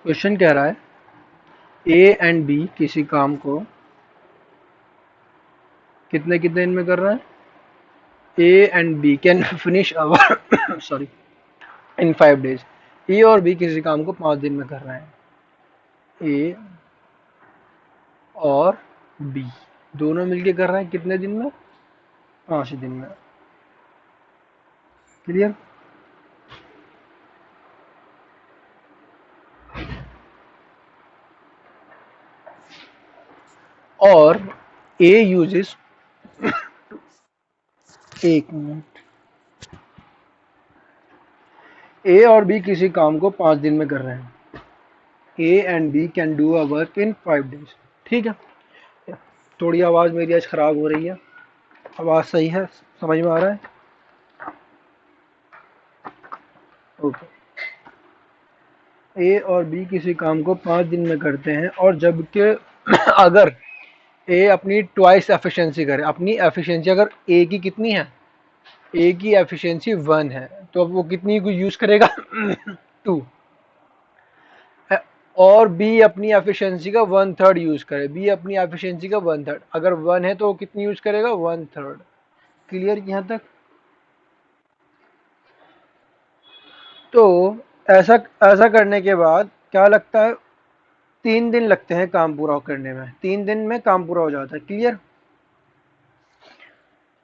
Question कह रहा है ए एंड बी किसी काम को कितने कितने दिन में कर रहा है। A and B can finish our sorry in 5 days। A और बी किसी काम को 5 दिन में कर रहे हैं। ए और बी दोनों मिलके कर रहे हैं कितने दिन में? 5 दिन में। क्लियर? और ए यूजेस, एक मिनट, ए और बी किसी काम को 5 दिन में कर रहे हैं। A and B can do a work in 5 days। ठीक है। थोड़ी आवाज़ मेरी आज ख़राब हो रही है। आवाज़ सही है? समझ में आ रहा है? ओके। ए और बी किसी काम को 5 दिन में करते हैं और जबकि अगर ए अपनी ट्वाइस एफिशिएंसी करे, अपनी एफिशिएंसी अगर ए की कितनी है, ए की एफिशिएंसी 1 है, तो अब वो कितनी को यूज़ करेगा? 2। और बी अपनी एफिशिएंसी का 1/3 यूज़ करे, बी अपनी एफिशिएंसी का 1/3, अगर 1 है तो वो कितनी यूज़ करेगा? 1/3। क्लियर यहाँ तक? तो ऐसा ऐसा करने के बाद क्या लगता है, 3 दिन लगते हैं काम पूरा करने में, 3 दिन में काम पूरा हो जाता है। क्लियर?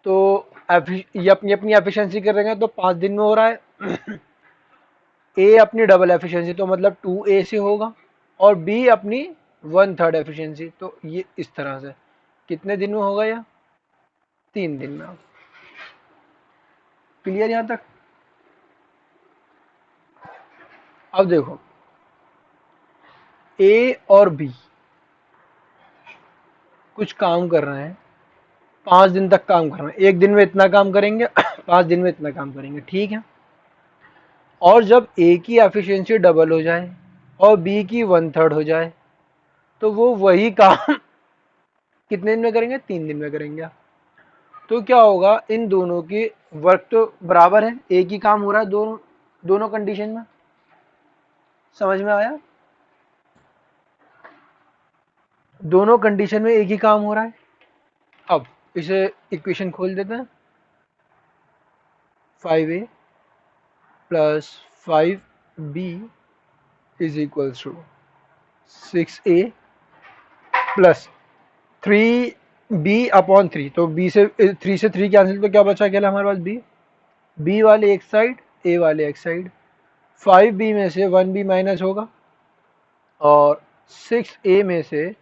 तो ये अपनी अपनी एफिशिएंसी करेंगे तो 5 दिन में हो रहा है। ए अपनी डबल एफिशिएंसी तो मतलब 2A से होगा, और बी अपनी 1/3 एफिशिएंसी, तो ये इस तरह से कितने दिन में होगा यह? 3 दिन में। क्लियर यहाँ तक? अब देखो, ए और बी कुछ काम कर रहे हैं, 5 दिन तक काम कर रहे हैं, एक दिन में इतना काम करेंगे, 5 दिन में इतना काम करेंगे। ठीक है। और जब ए की एफिशिएंसी डबल हो जाए और बी की 1/3 हो जाए, तो वो वही काम कितने दिन में करेंगे? 3 दिन में करेंगे। तो क्या होगा, इन दोनों की वर्क तो बराबर है, एक ही काम हो रहा है दोनों दोनों कंडीशन में। समझ में आया? दोनों कंडीशन में एक ही काम हो रहा है। अब इसे इक्वेशन खोल देते हैं। 5A plus 5B is equals to 6A plus 3B/3। तो बी से 3 कैंसिल, तो क्या बचा अकेला हमारे पास? बी वाले एक साइड, ए वाले एक साइड। 5B में से 1B माइनस होगा और 6A में से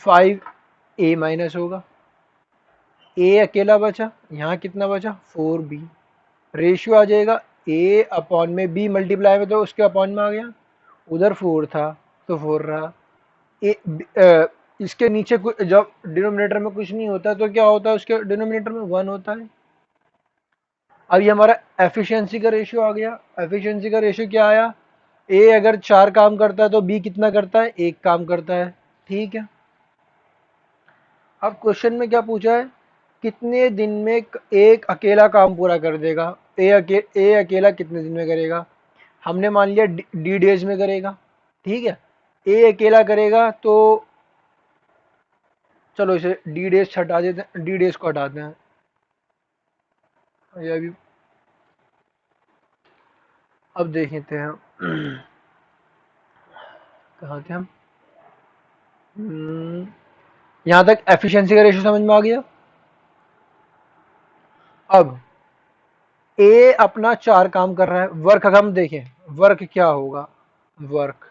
5A माइनस होगा। ए अकेला बचा, यहाँ कितना बचा? 4B। रेशियो आ जाएगा ए अपॉन में बी मल्टीप्लाई में, तो उसके अपॉन में आ गया, उधर 4 था तो 4 रहा। इसके नीचे जब डिनोमिनेटर में कुछ नहीं होता तो क्या होता है, उसके डिनोमिनेटर में 1 होता है। अब ये हमारा एफिशिएंसी का रेशियो आ गया। एफिशिएंसी का रेशियो क्या आया? ए अगर 4 काम करता है तो बी कितना करता है? 1 काम करता है। ठीक है। अब क्वेश्चन में क्या पूछा है, कितने दिन में एक अकेला काम पूरा कर देगा? ए अकेला कितने दिन में करेगा? हमने मान लिया डी डेज में करेगा। ठीक है। ए अकेला करेगा तो चलो इसे डी डेज हटा देते हैं, डी डेज को हटाते हैं। ये अभी अब देख लेते हैं। कहाँ थे हम? यहाँ तक एफिशिएंसी का रेशियो समझ में आ गया। अब ए अपना 4 काम कर रहा है, वर्क अगर हम देखें, वर्क क्या होगा? वर्क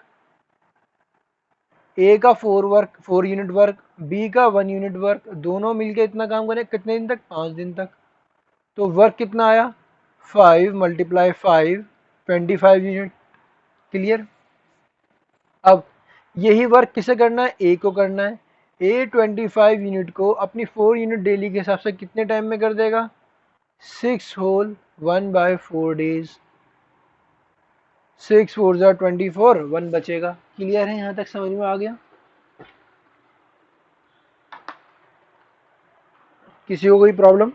ए का 4 यूनिट वर्क, बी का 1 यूनिट वर्क, दोनों मिलके इतना काम करें कितने दिन तक? 5 दिन तक। तो वर्क कितना आया? 5 × 5 25 यूनिट। क्लियर? अब यही वर्क किसे करना है? ए को करना है। ए 25 यूनिट को अपनी 4 यूनिट डेली के हिसाब से कितने टाइम में कर देगा? 6 होल 1/4 डेज। 6 4 = 24, 1 बचेगा। क्लियर है? यहाँ तक समझ में आ गया? किसी को कोई प्रॉब्लम?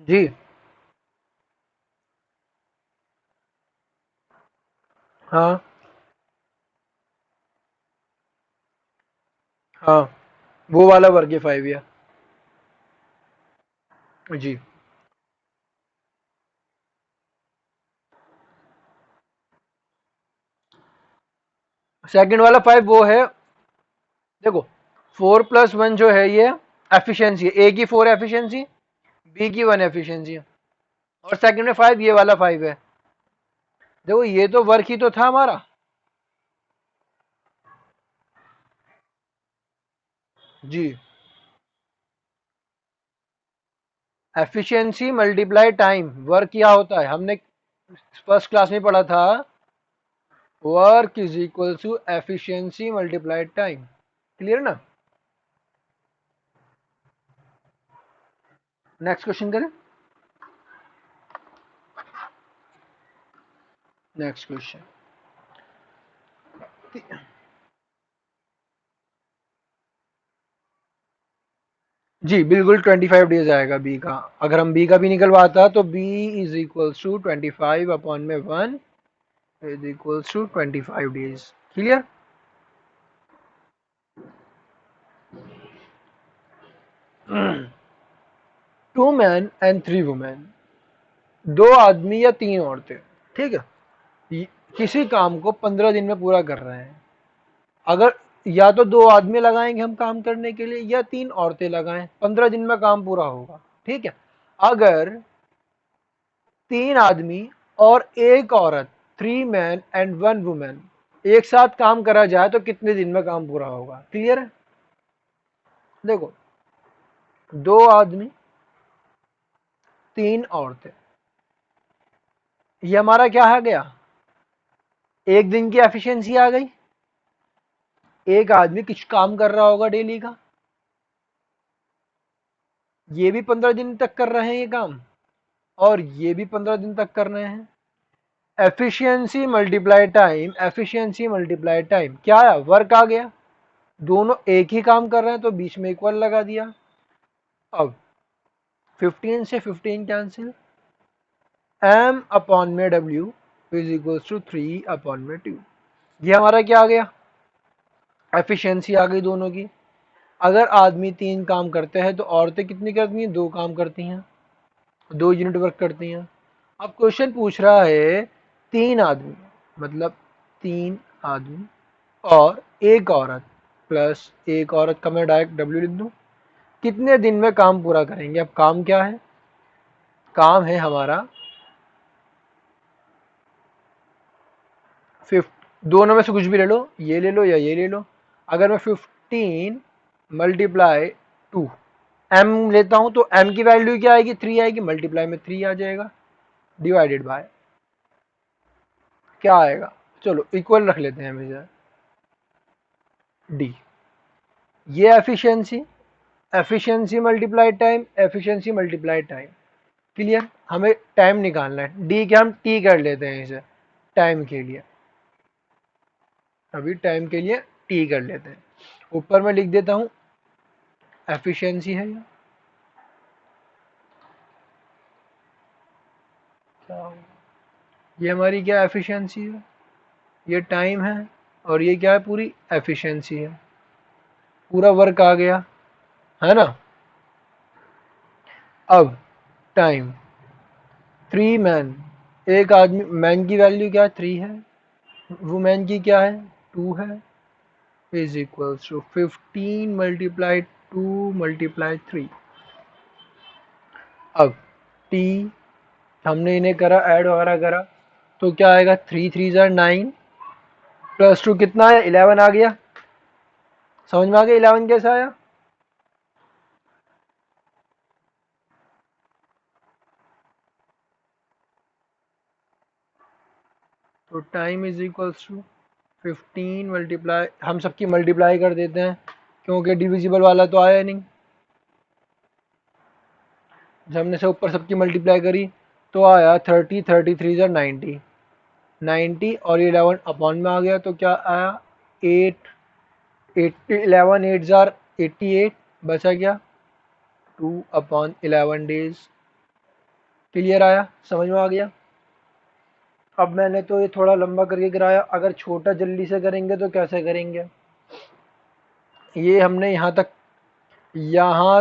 जी। हाँ। हाँ, वो वाला वर्ग है 5 या। जी। सेकंड वाला 5 वो है, देखो 4+1 जो है ये एफिशिएंसी है, ए की 4 एफिशिएंसी, बी की 1 एफिशिएंसी है, और सेकंड में 5 ये वाला 5 है। देखो ये तो वर्क ही तो था हमारा। जी। एफिशिएंसी मल्टीप्लाई टाइम, वर्क क्या होता है हमने फर्स्ट क्लास में पढ़ा था, work is equal to efficiency multiply time. Clear ना। नेक्स्ट क्वेश्चन करें। Next question. जी बिल्कुल 25 डेज आएगा बी का। अगर हम बी का भी निकलवाता तो B is equals to 25/1 is equals to 25 days. Clear. 2 man and 3 women, दो आदमी या तीन औरतें, ठीक है, ये- किसी काम को 15 दिन में पूरा कर रहे हैं। अगर या तो दो आदमी लगाएंगे हम काम करने के लिए या तीन औरतें लगाएं, 15 दिन में काम पूरा होगा। ठीक है। अगर तीन आदमी और एक औरत, 3 मैन एंड 1 वुमेन, एक साथ काम करा जाए तो कितने दिन में काम पूरा होगा। क्लियर है। देखो, दो आदमी, तीन औरतें, ये हमारा क्या आ गया, एक दिन की एफिशिएंसी आ गई। एक आदमी कुछ काम कर रहा होगा डेली का, ये भी 15 दिन तक कर रहे हैं ये काम, और ये भी 15 दिन तक कर रहे हैं। Efficiency multiply time, efficiency multiply time क्या आया, वर्क आ गया। दोनों एक ही काम कर रहे हैं तो बीच में इक्वल लगा दिया। अब 15 से 15 कैंसिल, m अपॉन में w इज इक्वल टू 3/2। ये हमारा क्या आ गया, एफिशिएंसी आ गई दोनों की। अगर आदमी तीन काम करते हैं तो औरतें कितनी करती हैं, दो काम करती हैं, 2 यूनिट वर्क करती हैं। अब क्वेश्चन पूछ रहा है तीन आदमी, मतलब तीन आदमी और एक औरत, प्लस एक औरत का मैं डायरेक्ट डब्ल्यू लिख दूं, कितने दिन में काम पूरा करेंगे। अब काम क्या है, काम है हमारा दोनों में से कुछ भी ले लो, ये ले लो या ये ले लो। अगर मैं 15 × 2 m लेता हूं तो m की वैल्यू क्या आएगी, 3 आएगी, मल्टीप्लाई में 3 आ जाएगा, डिवाइडेड बाय क्या आएगा, चलो इक्वल रख लेते हैं हमेशा, डी। ये efficiency, efficiency multiply time, efficiency multiply time. Clear. हमें टाइम निकालना है, डी के हम टी कर लेते हैं इसे, टाइम के लिए, अभी टाइम के लिए टी कर लेते हैं। ऊपर मैं लिख देता हूं एफिशिएंसी है ये, ये हमारी क्या एफिशिएंसी है, ये टाइम है, और ये क्या है, पूरी एफिशिएंसी है, पूरा वर्क आ गया, है ना। अब टाइम, 3 मैन, एक आदमी, मैन की वैल्यू क्या है, 3 है, वुमेन की क्या है, 2 है, इज इक्वल्स टू 15 × 2 × 3। अब टी, हमने इन्हें करा ऐड वगैरह करा, तो क्या आएगा, 3 3 9, +2 कितना है, 11 आ गया। समझ में आ गया 11 कैसे आया। तो time is equals to 15 multiply, हम सबकी मल्टीप्लाई कर देते हैं क्योंकि डिविजिबल वाला तो आया नहीं। जब हमने से ऊपर सबकी मल्टीप्लाई करी तो आया 30, 33 × 90, 90, और 11 अपॉन में आ गया तो क्या आया, 8, 11 8 जार 88, बचा क्या 2/11 डेज। क्लियर आया, समझ में आ गया। अब मैंने तो ये थोड़ा लंबा करके कराया, अगर छोटा जल्दी से करेंगे तो कैसे करेंगे। ये हमने यहाँ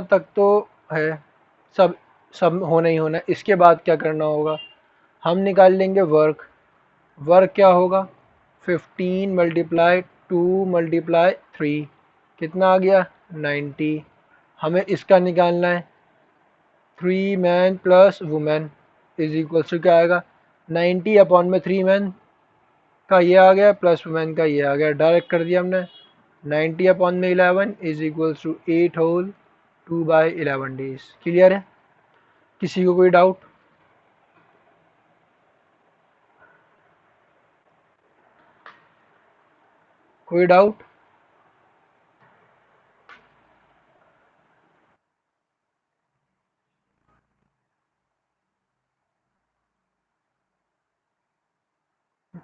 तक तो है, सब सब होना ही होना है। इसके बाद क्या करना होगा, हम निकाल लेंगे वर्क। वर्क क्या होगा, 15 मल्टीप्लाई 2 मल्टीप्लाई 3, कितना आ गया 90। हमें इसका निकालना है, 3 man plus women is equal to क्या आएगा, 90 अपॉन में 3 मैन का ये आ गया प्लस वुमेन का ये आ गया, डायरेक्ट कर दिया हमने। 90 अपॉन में 11 is equal to 8 whole 2/11 days. Clear है, किसी को कोई डाउट। कोई डाउट।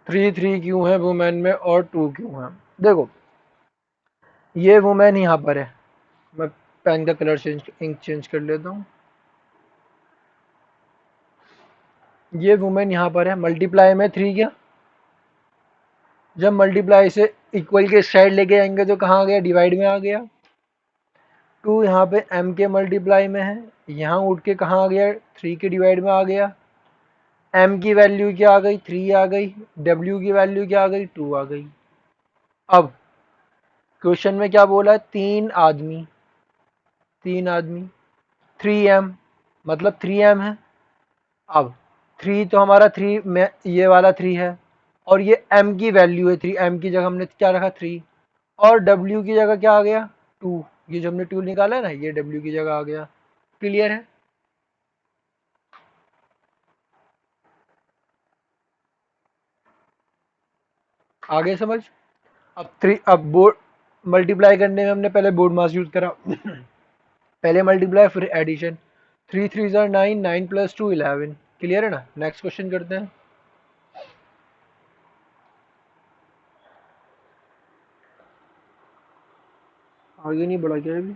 3 3 क्यों है वुमेन में और 2 क्यों है, देखो ये वुमेन यहाँ पर है, मैं पेन का कलर चेंज इंक चेंज कर लेता हूँ। ये वुमेन यहाँ पर है, मल्टीप्लाई में 3 क्या, जब मल्टीप्लाई से इक्वल के साइड लेके आएंगे तो कहाँ आ गया, डिवाइड में आ गया। 2 यहाँ पे m के मल्टीप्लाई में है, यहाँ उठ के कहाँ आ गया, 3 के डिवाइड में आ गया। m की वैल्यू क्या आ गई, 3 आ गई। w की वैल्यू क्या आ गई, 2 आ गई। अब क्वेश्चन में क्या बोला है, 3 आदमी, 3 आदमी 3m, मतलब 3m है। अब 3 तो हमारा 3 में ये वाला 3 है, और ये m की वैल्यू है 3, m की जगह हमने क्या रखा 3, और w की जगह क्या आ गया 2, ये जो हमने 2 निकाला है ना, ये w की जगह आ गया। क्लियर है, आगे समझ। अब बोर्ड मल्टीप्लाई करने में हमने पहले बोर्ड मास यूज करा पहले मल्टीप्लाई फिर एडिशन, 3 3 ज़ार 9, 9 प्लस 2 11। क्लियर है ना, नेक्स्ट क्वेश्चन करते हैं। आगे नहीं बढ़ा क्या अभी,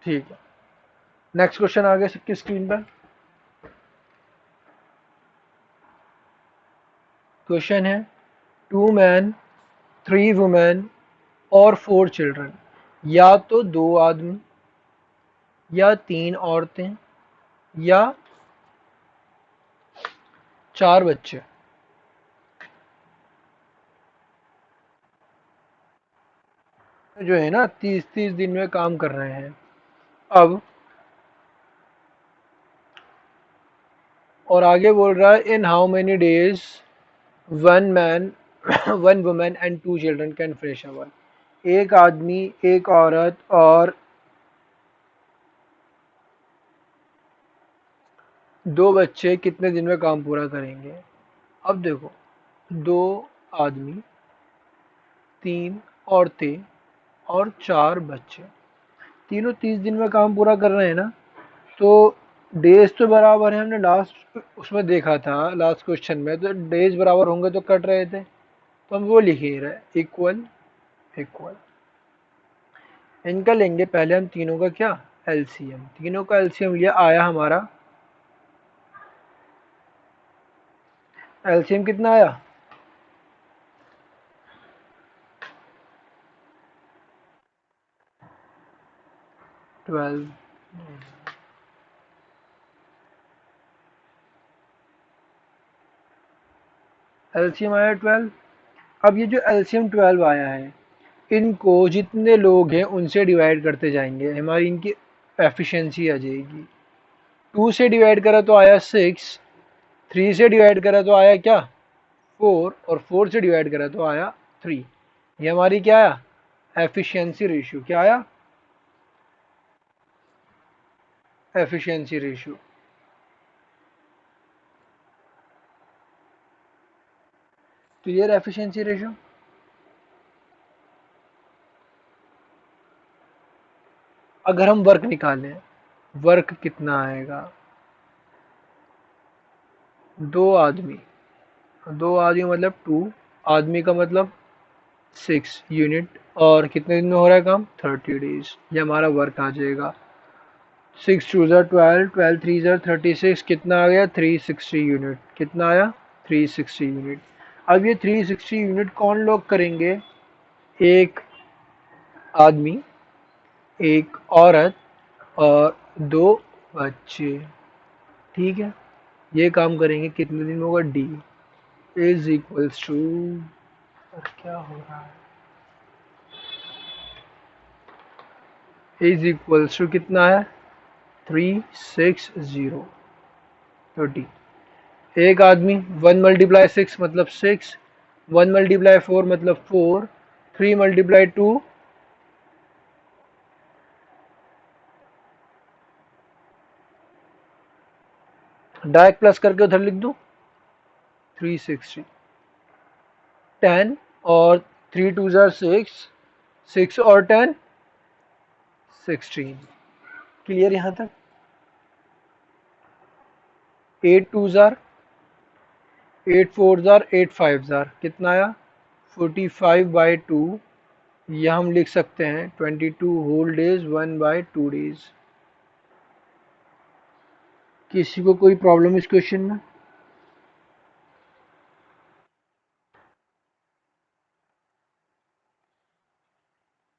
ठीक है। नेक्स्ट क्वेश्चन आ गया सबकी स्क्रीन पर। क्वेश्चन है, 2 मैन 3 वुमेन और 4 चिल्ड्रन, या तो 2 आदमी या 3 औरतें या 4 बच्चे जो है ना 30 30 दिन में काम कर रहे हैं। अब और आगे बोल रहा है, in how many days 1 man 1 women and 2 children can finish a work. एक आदमी, एक औरत और 2 बच्चे कितने दिन में काम पूरा करेंगे। अब देखो, 2 आदमी, 3 औरतें और 4 बच्चे, तीनों 30 दिन में काम पूरा कर रहे हैं ना, तो डेज तो बराबर है, हमने लास्ट उसमें देखा था, लास्ट क्वेश्चन में तो डेज बराबर होंगे तो कट रहे थे, तो हम वो लिख ही रहे, इक्वल इक्वल। इनका लेंगे पहले हम तीनों का क्या, एलसीएम। तीनों का एलसीएम लिया, आया हमारा एलसीएम कितना आया, 12। एलसीएम आया 12। अब ये जो एलसीएम 12 आया है, इनको जितने लोग हैं उनसे डिवाइड करते जाएंगे, हमारी इनकी एफिशिएंसी आ जाएगी। 2 से डिवाइड करा तो आया 6, 3 से डिवाइड करा तो आया क्या 4, और 4 से डिवाइड करा तो आया 3। ये हमारी क्या आया, एफिशिएंसी रेशियो। क्या आया, एफिशिएंसी रेशियो। तो ये एफिशिएंसी रेशियो। अगर हम वर्क निकालें, वर्क कितना आएगा, 2 आदमी, 2 आदमी मतलब 2 आदमी का मतलब यूनिट, और कितने दिन में हो रहा है काम? 30 डेज। ये हमारा वर्क आ जाएगा। 6 2 12, 12 3 36, कितना आ गया? 360 यूनिट। कितना आया? 360 यूनिट। अब ये 360 यूनिट कौन लोग करेंगे? एक आदमी, एक औरत और दो बच्चे। ठीक है, ये काम करेंगे। कितने दिन में होगा? डी इज इक्वल्स टू, और क्या हो रहा है, इज इक्वल्स टू कितना है? 360 30। एक आदमी, 1 × 6 मतलब 6, 1 × 4 मतलब 4, 3 × 2, डायरेक्ट प्लस करके उधर लिख दूं, 360, 10 और 3 2 6, 6 और 10 16। क्लियर यहाँ तक? 8 2 8 4 8 5, कितना आया? 45/2। यह हम लिख सकते हैं 22 होल डेज 1/2 डेज। किसी को कोई प्रॉब्लम इस क्वेश्चन में?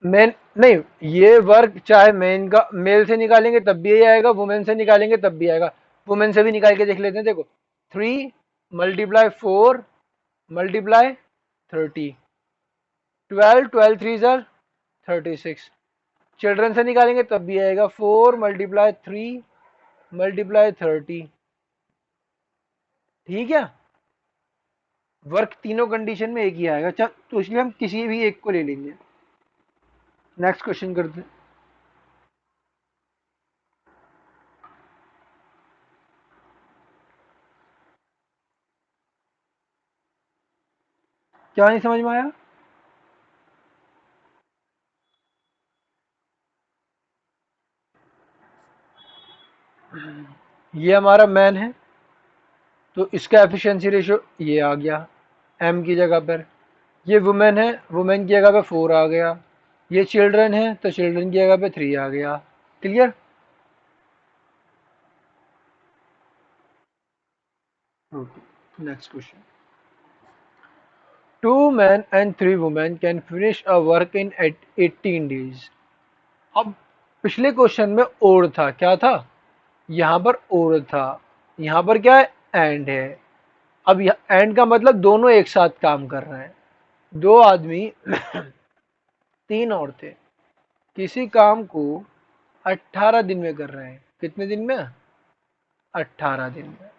मेन नहीं, ये वर्क चाहे मेन का मेल से निकालेंगे तब भी यही आएगा, वुमेन से निकालेंगे तब भी आएगा। वुमेन से भी निकाल के देख लेते हैं। देखो, 3 × 4 × 30, 12 12 3 36। चिल्ड्रन से निकालेंगे तब भी आएगा, 4 × 3 × 30। ठीक है, वर्क तीनों कंडीशन में एक ही आएगा। चल, तो इसलिए हम किसी भी एक को ले लेंगे। नेक्स्ट क्वेश्चन करते हैं। क्या नहीं समझ में आया? ये हमारा मैन है, तो इसका एफिशिएंसी रेशियो ये आ गया एम की जगह पर। ये वुमेन है, वुमेन की जगह पे 4 आ गया। ये चिल्ड्रन है, तो चिल्ड्रन की जगह पे 3 आ गया। Clear? Okay, next question. 2 men and 3 women can finish a work in 18 days. अब पिछले क्वेश्चन में और था, क्या था? यहाँ पर और था, यहाँ पर क्या है? एंड है। अब एंड का मतलब दोनों एक साथ काम कर रहे हैं। दो आदमी तीन औरतें किसी काम को 18 दिन में कर रहे हैं। कितने दिन में? 18 दिन में।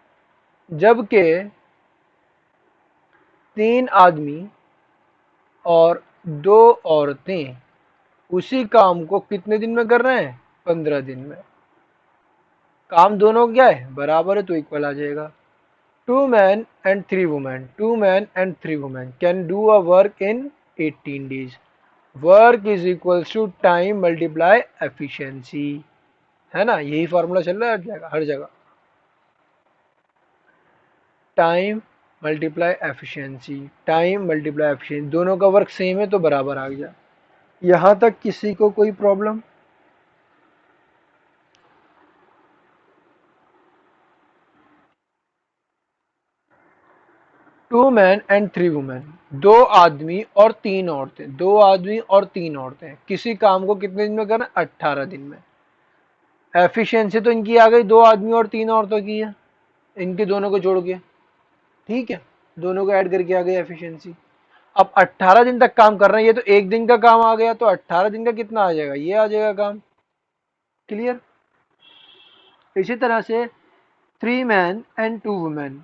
जबकि तीन आदमी और दो औरतें उसी काम को कितने दिन में कर रहे हैं? 15 दिन में। काम दोनों क्या है? बराबर है, तो इक्वल आ जाएगा। 2 men and 3 women can do a work in 18 days. Work is equals to time multiply efficiency. है ना? यही फॉर्मूला चल रहा है हर जगह, हर जगह। Time multiply efficiency, time multiply efficiency, दोनों का वर्क सेम है तो बराबर आ गया। यहाँ तक किसी को कोई प्रॉब्लम? 2 men and 3 women, दो आदमी और तीन औरतें, दो आदमी और तीन औरतें किसी काम को कितने दिन में करना? 18 दिन में। एफिशिएंसी तो इनकी आ गई, दो आदमी और तीन औरतों की है, इनके दोनों को जोड़ के। ठीक है, दोनों को ऐड करके आ गई एफिशिएंसी। अब 18 दिन तक काम कर रहे हैं, ये तो एक दिन का काम आ गया, तो 18 दिन का कितना आ जाएगा? ये आ जाएगा काम। क्लियर? इसी तरह से 3 men and 2 women,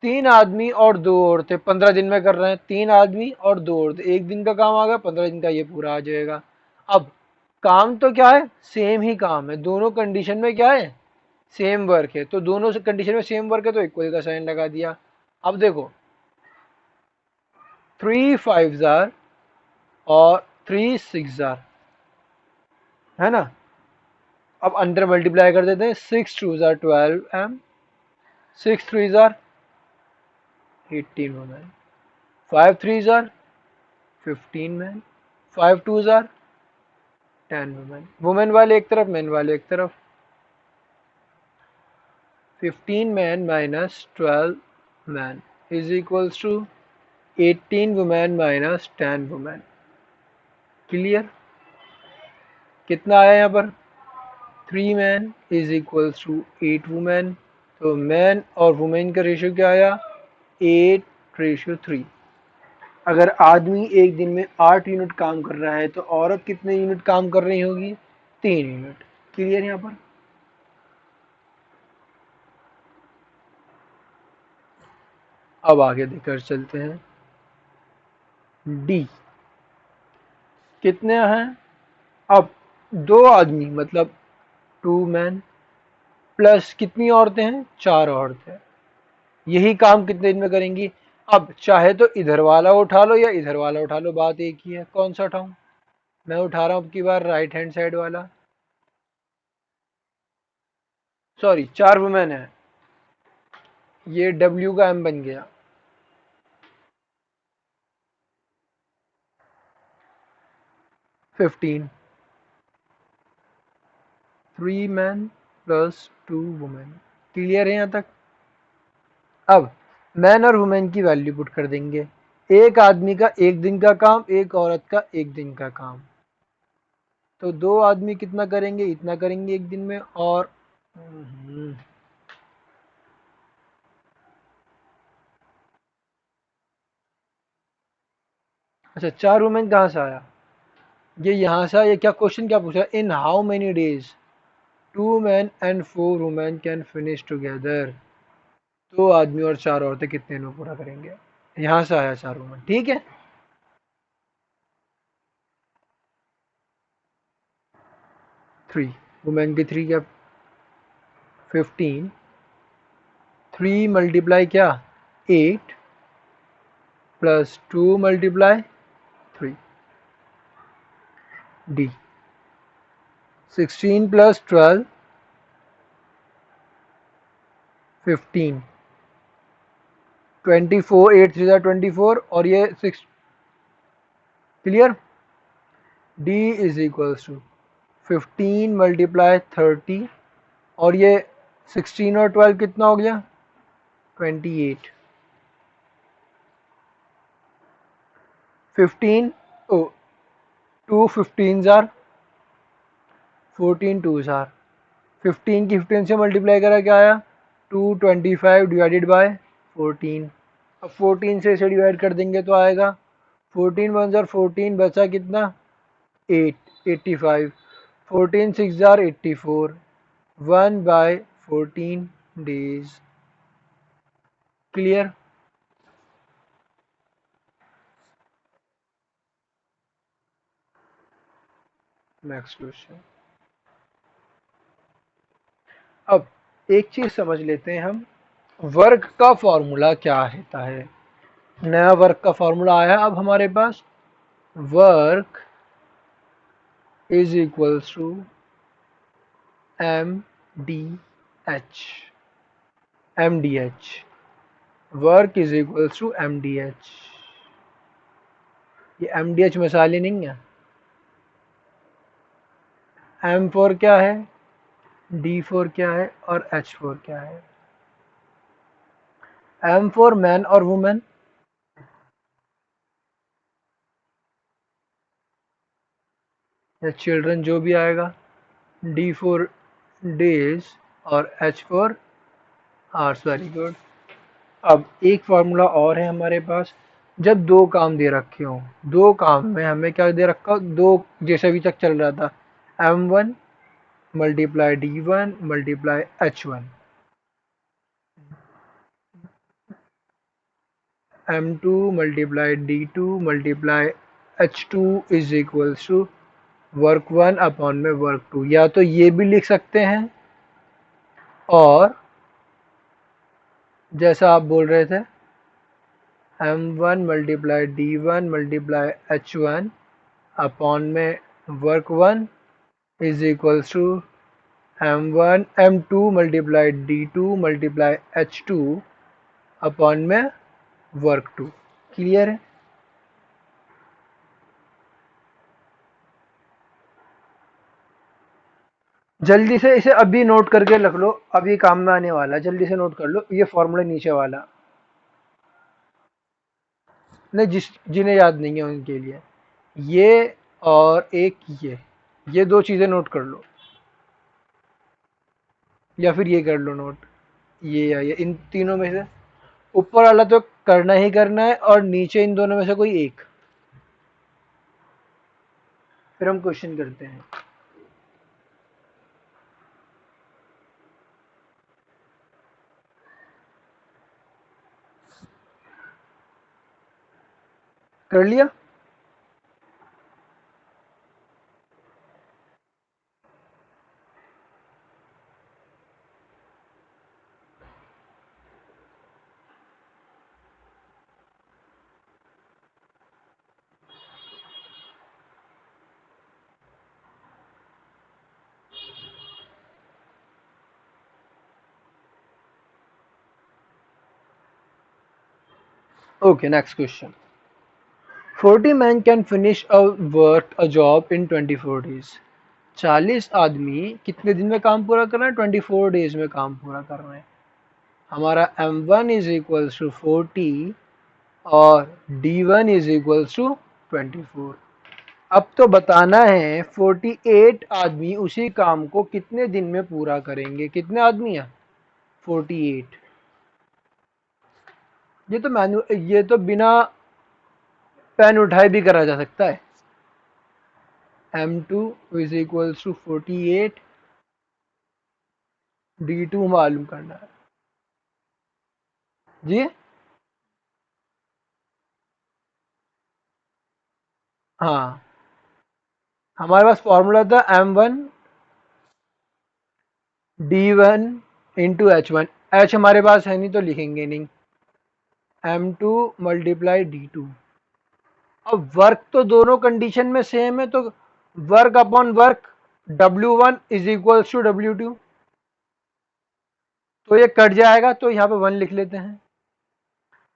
तीन आदमी और दो औरतें 15 दिन में कर रहे हैं। तीन आदमी और दो औरतें, एक दिन का काम आ गया, 15 दिन का ये पूरा आ जाएगा। अब काम तो क्या है? सेम ही काम है, दोनों कंडीशन में क्या है? सेम वर्क है, तो दोनों कंडीशन में सेम वर्क है, तो इक्वल का साइन लगा दिया। अब देखो, 3 5 और 3 6, है ना? अब अंडर मल्टीप्लाई कर देते हैं। 6 2 12 m, 6 3 18 women, 5 3 15 मैन, 5 2 जार 10 वुमेन, वुमेन वाले एक तरफ मैन वाले एक तरफ, 15 man minus 12 man is equals to 18 women minus 10 women. Clear? कितना आया यहाँ पर? 3 man is equals to 8 women. तो मैन और वुमेन का रेशियो क्या आया? 8:3। अगर आदमी एक दिन में 8 यूनिट काम कर रहा है तो औरत कितने यूनिट काम कर रही होगी? 3 यूनिट। क्लियर यहाँ पर? अब आगे देखकर चलते हैं। डी कितने हैं? अब दो आदमी मतलब 2 मैन प्लस कितनी औरतें हैं? 4 औरतें। यही काम कितने दिन में करेंगी? अब चाहे तो इधर वाला उठा लो या इधर वाला उठा लो, बात एक ही है। कौन सा उठाऊं? मैं उठा रहा हूं अब की बार राइट हैंड साइड वाला। सॉरी, 4 वुमेन है, ये डब्ल्यू का एम बन गया। 15, 3 मैन प्लस 2 वुमेन। क्लियर है यहाँ तक? अब मैन और वुमेन की वैल्यू पुट कर देंगे। एक आदमी का एक दिन का काम, एक औरत का एक दिन का काम। तो दो आदमी कितना करेंगे? इतना करेंगे एक दिन में। और अच्छा, 4 वुमेन कहाँ से आया? ये यहाँ से। ये क्या क्वेश्चन क्या पूछा? In how many days 2 man and 4 women can finish together. दो आदमी और 4 औरतें कितने दिन में पूरा करेंगे? यहाँ से आया 4 वुमेन। ठीक है। 3 वुमेन की 3 क्या? 15, 3 मल्टीप्लाई क्या? 8 प्लस 2 मल्टीप्लाई 3। डी 16 प्लस 12 15, 24, 8 3 24 और ये 6। Clear? D is equals to 15 multiply 30 और ये 16 और 12 कितना हो गया? 28। 15 ओ 2 15 जार 14 2 जार 15 की 15 से मल्टीप्लाई करा क्या आया? 225 डिवाइडेड बाय 14। अब 14 से इसे डिवाइड कर देंगे तो आएगा 14 1 जार 14, बचा कितना? 8 85। 14 6 jar 84, 1/14 days. Clear? Next question. अब एक चीज समझ लेते हैं हम, वर्क का फॉर्मूला क्या होता है। नया वर्क का फॉर्मूला आया अब हमारे पास। Work is equals to MDH। MDH work is equals to MDH। ये MDH मिसाली नहीं है। M4 क्या है, D4 क्या है और H4 क्या है? M4 मैन और वुमेन, या चिल्ड्रन जो भी आएगा। D4 डेज और H4 आवर्स। Very good. अब एक फार्मूला और है हमारे पास। जब दो काम दे रखे हों, दो काम में हमें क्या दे रखा हो? दो, जैसे अभी तक चल रहा था, M1 multiply D1 multiply H1, M2 multiply D2 multiply H2 is equals to work 1 upon में वर्क 2। या तो ये भी लिख सकते हैं, और जैसा आप बोल रहे थे, M1 multiply D1 multiply H1 upon में work 1 is equals to M1 M2 multiply D2 multiply H2 upon में वर्क 2। क्लियर है? जल्दी से इसे अभी नोट करके रख लो, अभी काम में आने वाला है, जल्दी से नोट कर लो ये फॉर्मूला नीचे वाला। नहीं, जिन्हें याद नहीं है उनके लिए ये, और एक ये दो चीजें नोट कर लो, या फिर ये कर लो नोट, ये या ये, इन तीनों में से ऊपर वाला तो करना ही करना है, और नीचे इन दोनों में से कोई एक। फिर हम क्वेश्चन करते हैं। कर लिया? Okay, next question. 40 man can finish a work a job in 24 days. 40 आदमी कितने दिन में काम पूरा कर रहे हैं? 24 डेज में काम पूरा कर रहे हैं। हमारा M1 इज इक्वल्स टू 40 और D1 इज इक्वल्स टू 24। अब तो बताना है 48 आदमी उसी काम को कितने दिन में पूरा करेंगे। कितने आदमी हैं? 48। ये तो बिना पेन उठाए भी करा जा सकता है। M2 is equals to 48, D2 मालूम करना है जी। हाँ, हमारे पास फॉर्मूला था M1 D1 × H1। हमारे पास है नहीं तो लिखेंगे नहीं। M2 multiply D2। अब वर्क तो दोनों कंडीशन में सेम है, तो work upon work W1 is equals to W2। तो ये कट जाएगा, तो यहाँ पे 1 लिख लेते हैं।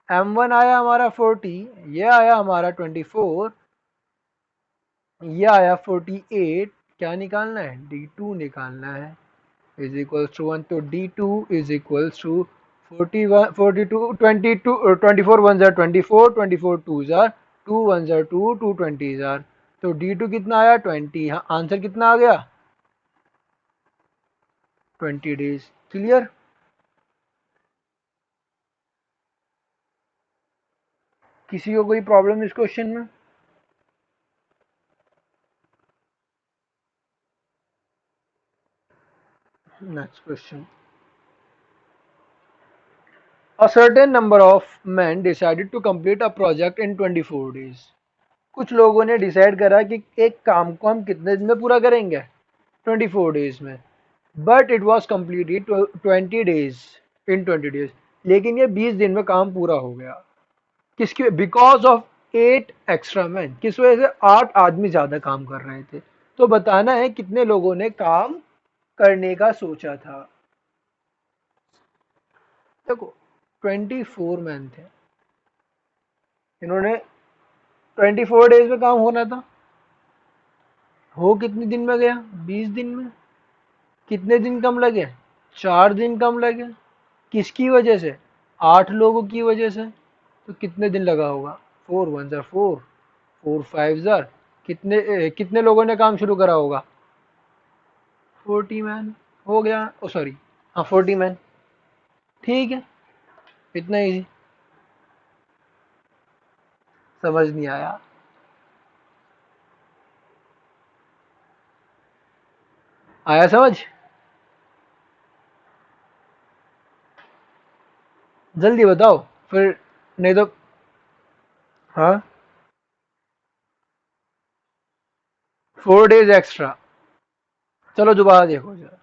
M1 आया हमारा 40, ये आया हमारा 24, ये आया 48। क्या निकालना है? D2 निकालना है, इज इक्वल्स टू 1। तो D2 इज इक्वल्स टू 41 42 22 24 1 जार 24, 24 2 जार 2 1 जार 2 2 20 जार। तो D2 कितना आया? 20। हाँ, आंसर कितना आ गया? 20 डेज। क्लियर? किसी को कोई प्रॉब्लम इस क्वेश्चन में? Next question. A certain number of men decided to complete a project in 24 days. कुछ लोगों ने डिसाइड करा कि एक काम को हम कितने दिन में पूरा करेंगे? 24 डेज में। But it was completed 20 days in 20 days. लेकिन ये 20 दिन में काम पूरा हो गया। किसकी? Because of 8 extra man. किस वजह से? 8 आदमी ज्यादा काम कर रहे थे। तो बताना है कितने लोगों ने काम करने का सोचा था। देखो, 24 मैन थे, इन्होंने 24 डेज में काम होना था। हो कितने दिन में गया? 20 दिन में। कितने दिन कम लगे? 4 दिन कम लगे। किसकी वजह से? 8 लोगों की वजह से। तो कितने दिन लगा होगा? 4 1 जार 4, 4 5 जार, कितने लोगों ने काम शुरू करा होगा? 40 मैन। हो गया, ओ सॉरी, हाँ 40 मैन। ठीक है, इतना इजी। समझ नहीं आया? आया समझ? जल्दी बताओ, फिर नहीं तो। हाँ, 4 डेज एक्स्ट्रा। चलो दोबारा देखो जरा।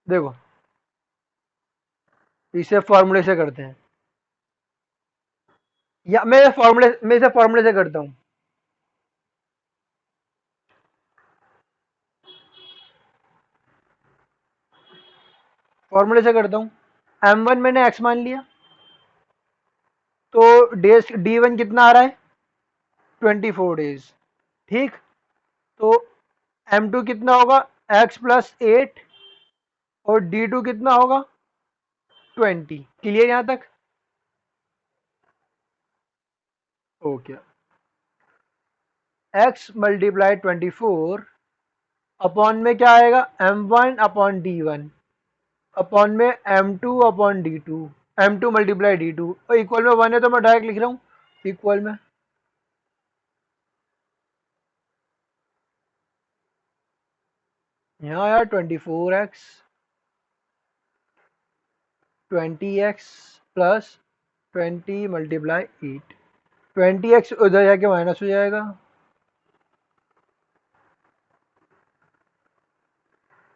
देखो, इसे फॉर्मूले से करते हैं, या मैं इसे फॉर्मूले से करता हूँ। फॉर्मूले से करता हूँ। M1 मैंने x मान लिया, तो डेज D1 कितना आ रहा है? 24 डेज। ठीक, तो M2 कितना होगा? x+8 और d2 कितना होगा 20। क्लियर यहां तक? ओके। x मल्टीप्लाई 24 अपॉन में क्या आएगा m1/d1 अपॉन में m2/d2 m2 मल्टीप्लाई d2 और इक्वल में 1 है तो मैं डायरेक्ट लिख रहा हूँ इक्वल में यहाँ आया 20x प्लस 20 मल्टीप्लाई 8 20x उधर जाके माइनस हो जाएगा।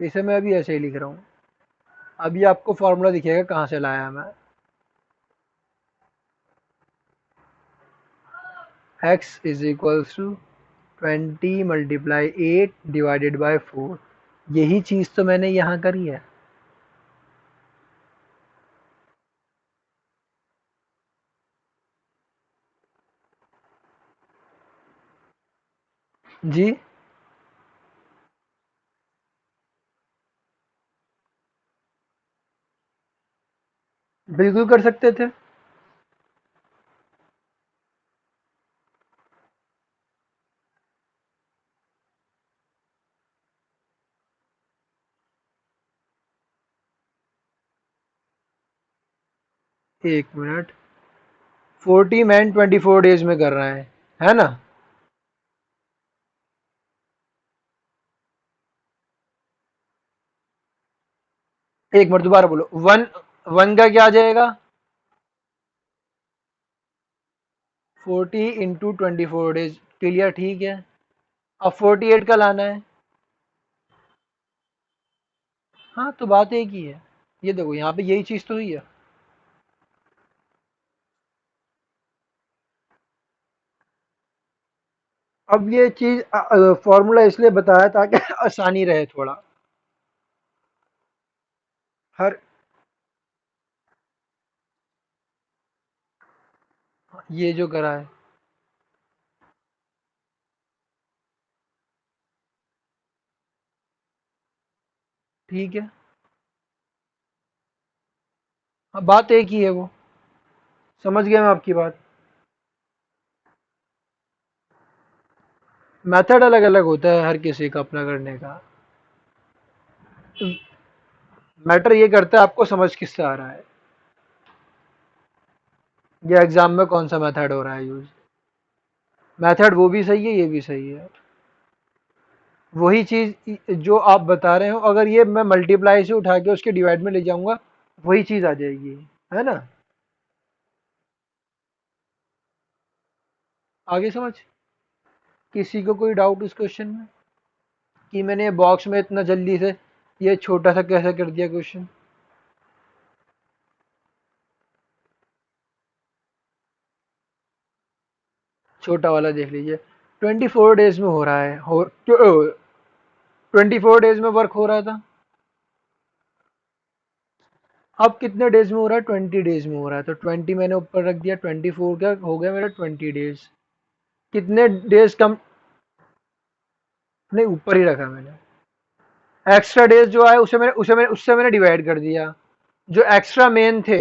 इसे मैं अभी ऐसे ही लिख रहा हूँ। अभी आपको फॉर्मूला दिखेगा कहाँ से लाया मैं। x is equals to 20 multiply 8 divided by 4। यही चीज़ तो मैंने यहाँ करी है। जी बिल्कुल कर सकते थे। एक मिनट 40 मैन 24 डेज में कर रहे हैं है ना। एक मिनट दोबारा बोलो। वन वन का क्या आ जाएगा 40 × 24 डेज। क्लियर ठीक है। अब 48 का लाना है। हाँ तो बात एक ही है। ये देखो यहाँ पे यही चीज तो हुई है। अब ये चीज फॉर्मूला इसलिए बताया ताकि आसानी रहे थोड़ा। हर ये जो करा है ठीक है। हाँ बात एक ही है वो। समझ गया मैं आपकी बात। मेथड अलग अलग होता है हर किसी का अपना करने का। मैटर ये करता है आपको समझ किससे आ रहा है या एग्जाम में कौन सा मेथड हो रहा है यूज। मेथड वो भी सही है ये भी सही है। वही चीज जो आप बता रहे हो अगर ये मैं मल्टीप्लाई से उठा के उसके डिवाइड में ले जाऊंगा वही चीज आ जाएगी है ना। आगे समझ। किसी को कोई डाउट इस क्वेश्चन में कि मैंने बॉक्स में इतना जल्दी से ये छोटा सा कैसे कर दिया क्वेश्चन। छोटा वाला देख लीजिए 24 डेज में हो रहा है 24 डेज में वर्क हो रहा था। अब कितने डेज में हो रहा है 20 डेज में हो रहा है तो 20 मैंने ऊपर रख दिया 24 का हो गया मेरा 20 डेज। कितने डेज कम नहीं ऊपर ही रखा मैंने। एक्स्ट्रा डेज जो आए उससे मैंने डिवाइड कर दिया। जो एक्स्ट्रा मेन थे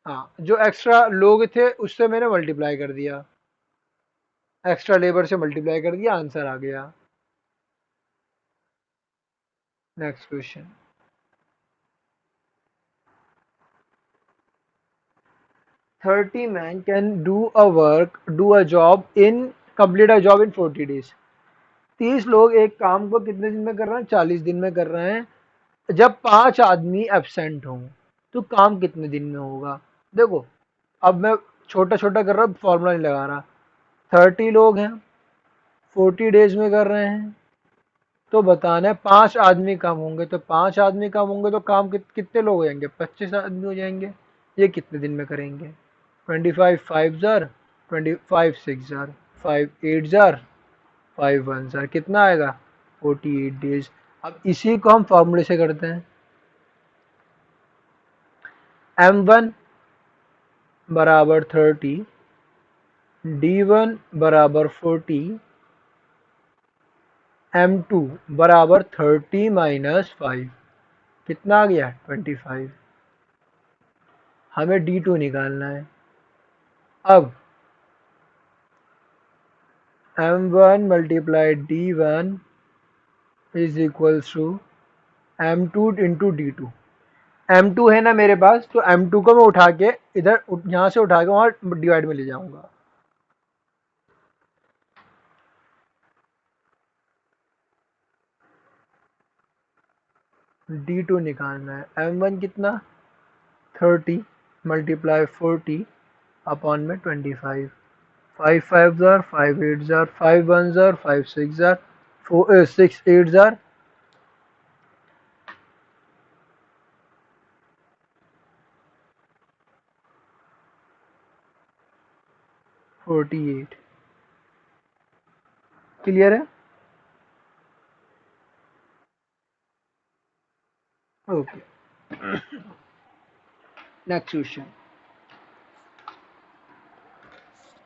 हाँ जो एक्स्ट्रा लोग थे उससे मैंने मल्टीप्लाई कर दिया। एक्स्ट्रा लेबर से मल्टीप्लाई कर दिया आंसर आ गया। Next question. 30 man can do a job in complete a job in 40 days. 30 लोग एक काम को कितने दिन में कर रहे हैं 40 दिन में कर रहे हैं। जब 5 आदमी एबसेंट हों तो काम कितने दिन में होगा। देखो अब मैं छोटा छोटा कर रहा हूँ फॉर्मूला नहीं लगा रहा। 30 लोग हैं 40 डेज में कर रहे हैं तो बताना है 5 आदमी कम होंगे तो 5 आदमी कम होंगे तो काम कितने लोग हो जाएंगे 25 आदमी हो जाएंगे। ये कितने दिन में करेंगे 25 5 जार 25 6 जार 5 8 जार 5 1 जार कितना आएगा 48 डेज। अब इसी को हम फॉर्मूले से करते हैं। m1 बराबर 30 d1 बराबर 40 M2 बराबर 30 माइनस 5, कितना आ गया 25। हमें D2 निकालना है। अब M1 multiply D1 is equals to M2 into D2। M2 है ना मेरे पास, तो M2 को मैं उठा के इधर यहाँ से उठा के वहाँ डिवाइड में ले जाऊंगा। D2 निकालना है। M1 कितना 30 मल्टीप्लाई 40 अपॉन में 25। 5 5 जार 5 8 जार 5 1 जार 5 6 जार 4 6 8 जार 48। क्लियर है? Okay, next question.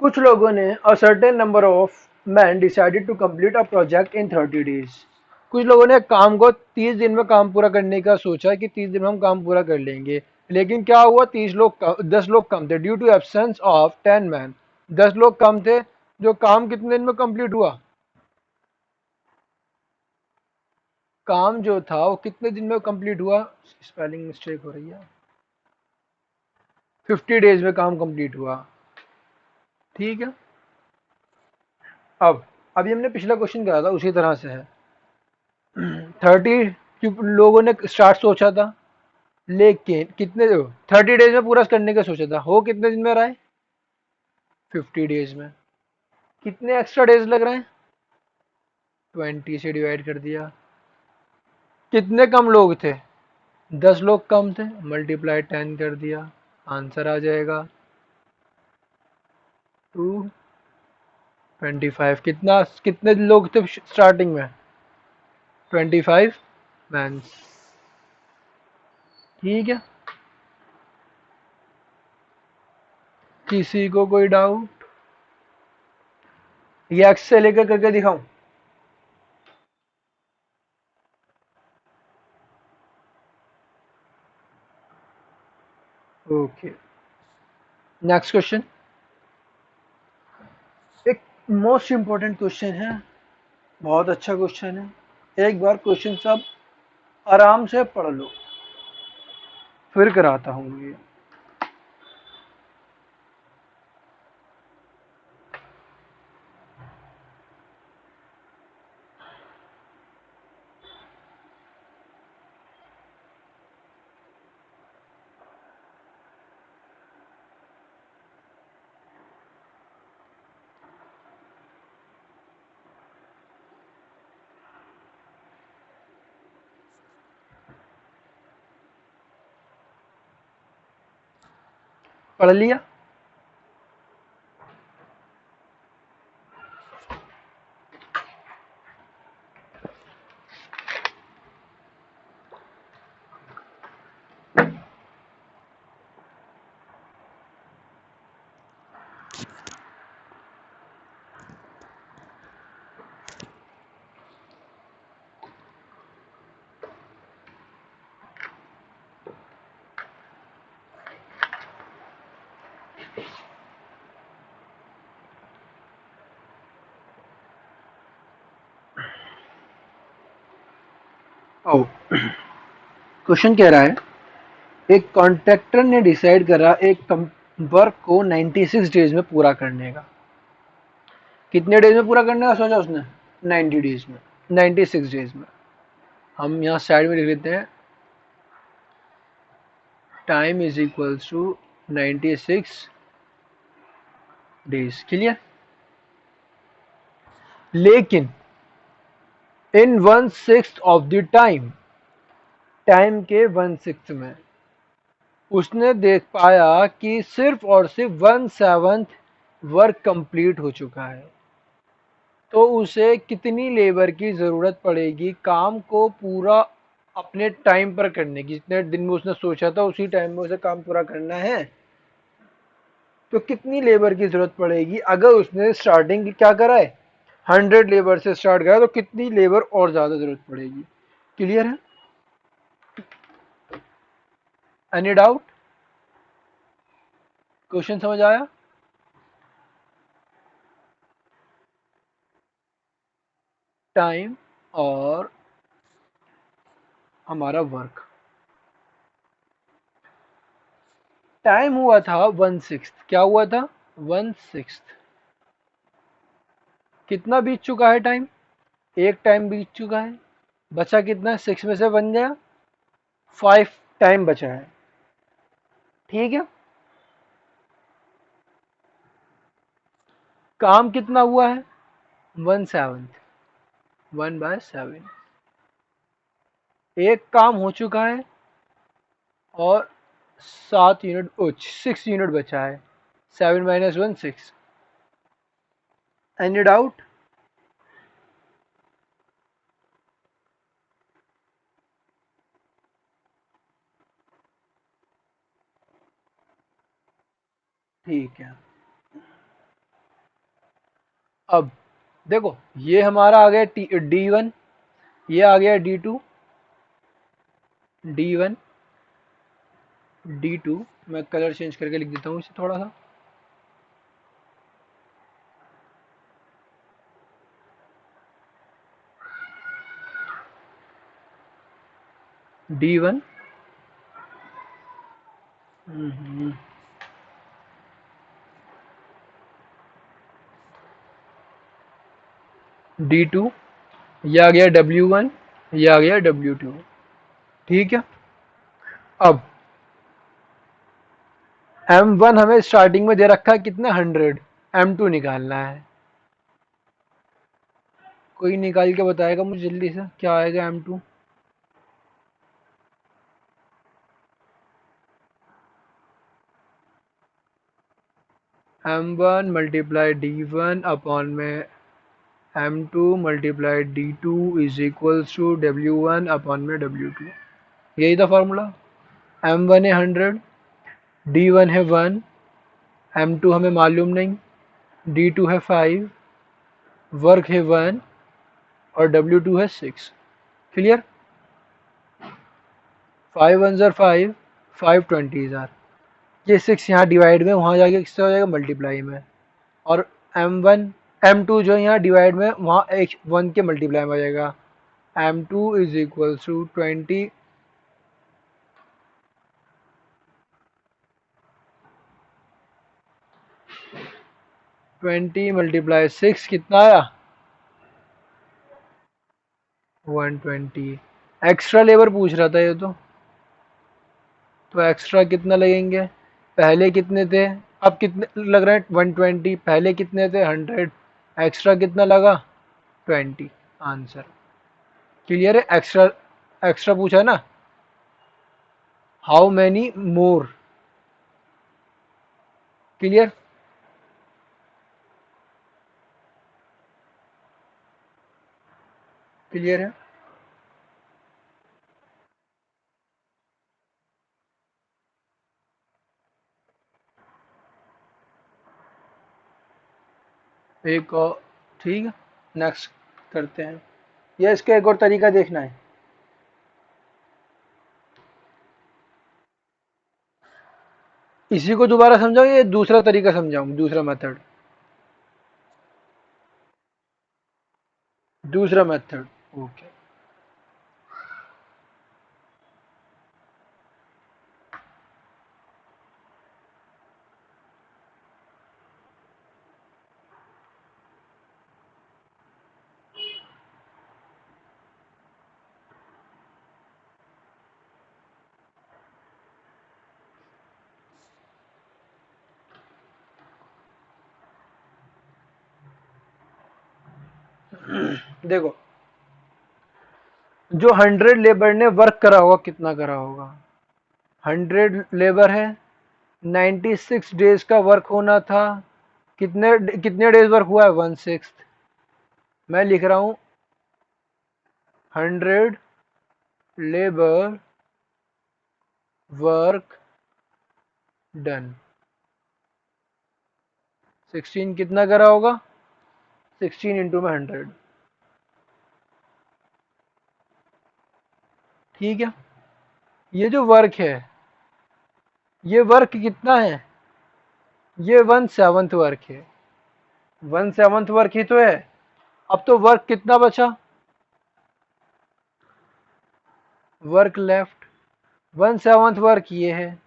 कुछ लोगों ने a certain number of man decided to complete a project in 30 days. कुछ लोगों ने काम को 30 दिन में काम पूरा करने का सोचा कि 30 दिन में हम काम पूरा कर लेंगे, लेकिन क्या हुआ 10 लोग कम थे due to absence of 10 man. 10 लोग कम थे, जो काम कितने दिन में कंप्लीट हुआ? काम जो था वो कितने दिन में कंप्लीट हुआ? स्पेलिंग मिस्टेक हो रही है। 50 डेज में काम कंप्लीट हुआ। ठीक है। अब अभी हमने पिछला क्वेश्चन करा था उसी तरह से है। 30 लोगों ने स्टार्ट सोचा था, लेकिन कितने 30 डेज में पूरा करने का सोचा था, हो कितने दिन में रहा है? 50 डेज में। कितने एक्स्ट्रा डेज लग रहे हैं? 20 से डिवाइड कर दिया। कितने कम लोग थे? 10 लोग कम थे, मल्टीप्लाई 10 कर दिया, आंसर आ जाएगा 225। कितना कितने लोग थे स्टार्टिंग में? 25 मैन। ठीक है। किसी को कोई डाउट? ये एक्स से लेकर करके दिखाऊं? Okay, next question. एक मोस्ट इंपॉर्टेंट क्वेश्चन है, बहुत अच्छा क्वेश्चन है। एक बार क्वेश्चन सब आराम से पढ़ लो, फिर कराता हूँ ये। पढ़ लिया? ओ, क्वेश्चन कह रहा है एक कॉन्ट्रैक्टर ने डिसाइड करा एक वर्क को 96 डेज में पूरा करने का। कितने डेज में पूरा करने का सोचा उसने? 90 डेज में, 96 डेज में। हम यहाँ साइड में लिख लेते हैं time is equals to 96 days. Clear? लेकिन in 1/6 of the time, time के 1/6 में उसने देख पाया कि सिर्फ और सिर्फ 1/7 वर्क कंप्लीट हो चुका है। तो उसे कितनी लेबर की ज़रूरत पड़ेगी काम को पूरा अपने टाइम पर करने की? जितने दिन में उसने सोचा था उसी टाइम में उसे काम पूरा करना है, तो कितनी लेबर की ज़रूरत पड़ेगी अगर उसने स्टार्टिंग क्या करा है? 100 लेबर से स्टार्ट करा तो कितनी लेबर और ज़्यादा ज़रूरत पड़ेगी। क्लियर है? Any doubt? क्वेश्चन समझ आया? टाइम और हमारा वर्क। टाइम हुआ था 1/6। क्या हुआ था? 1/6। कितना बीत चुका है टाइम? एक टाइम बीत चुका है। बचा कितना? 6 में से बन गया 5 टाइम बचा है। ठीक है। काम कितना हुआ है? 1/7। 1/7। एक काम हो चुका है और 6 यूनिट बचा है। 7 माइनस 1 6। Any doubt? ठीक है। अब देखो, ये हमारा आ गया D1, ये आ गया D2। D1 D2। मैं कलर चेंज करके लिख देता हूँ इसे थोड़ा सा। D1 D2, ये आ गया W1, ये आ गया W2। ठीक है। अब M1 हमें स्टार्टिंग में दे रखा है कितना? 100। M2 निकालना है। कोई निकाल के बताएगा मुझे जल्दी से क्या आएगा M2? M1 multiply D1 upon में M2 multiply D2 is equals to W1 upon में W2। यही था फॉर्मूला। M1 है 100, D1 है 1, M2 हमें मालूम नहीं, D2 है 5, वर्क है 1 और W2 है 6। क्लियर? 5 1 ज़र 5, 5 20 ज़र। ये 6 यहाँ डिवाइड में, वहाँ जाके किससे हो जाएगा? मल्टीप्लाई में। और M1 M2 जो है यहाँ डिवाइड में, वहाँ एक 1 के मल्टीप्लाई में आ जाएगा। M2 is equals to 20। 20 multiply 6 कितना आया? 120। एक्स्ट्रा लेबर पूछ रहा था ये तो एक्स्ट्रा कितना लगेंगे? पहले कितने थे, अब कितने लग रहे हैं? 120। पहले कितने थे? 100। एक्स्ट्रा कितना लगा? 20। आंसर क्लियर है? एक्स्ट्रा एक्स्ट्रा पूछा है ना? How many more? Clear? Clear है? एक और। ठीक है, नेक्स्ट करते हैं। या इसका एक और तरीका देखना है? इसी को दोबारा समझाऊं या दूसरा तरीका समझाऊं? दूसरा मेथड। दूसरा मेथड। ओके। देखो, जो 100 लेबर ने वर्क करा होगा, कितना करा होगा? 100 लेबर है, 96 डेज का वर्क होना था। कितने कितने डेज वर्क हुआ है? 1/6। मैं लिख रहा हूं 100 लेबर वर्क डन। 16 कितना करा होगा? 16 इंटू में 100। ठीक है, ये जो वर्क है, ये वर्क कितना है? ये 1/7 वर्क है। 1/7 वर्क ही तो है। अब तो वर्क कितना बचा? वर्क लेफ्ट 1/7 वर्क ये है,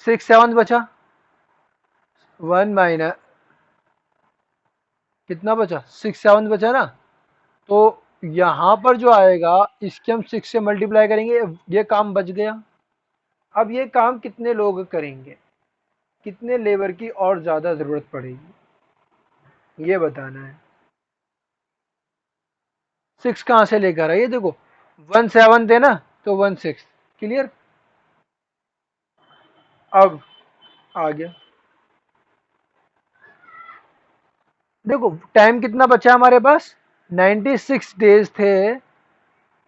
6/7 बचा। 1 - कितना बचा? 6/7 बचा ना। तो यहाँ पर जो आएगा, इसके हम 6 से मल्टीप्लाई करेंगे, ये काम बच गया। अब ये काम कितने लोग करेंगे, कितने लेबर की और ज़्यादा ज़रूरत पड़ेगी, ये बताना है। 6 कहाँ से लेकर आए? ये देखो 1/7 थे ना, तो 1/6। क्लियर? अब आ गया। देखो टाइम कितना बचा हमारे पास, 96 डेज थे।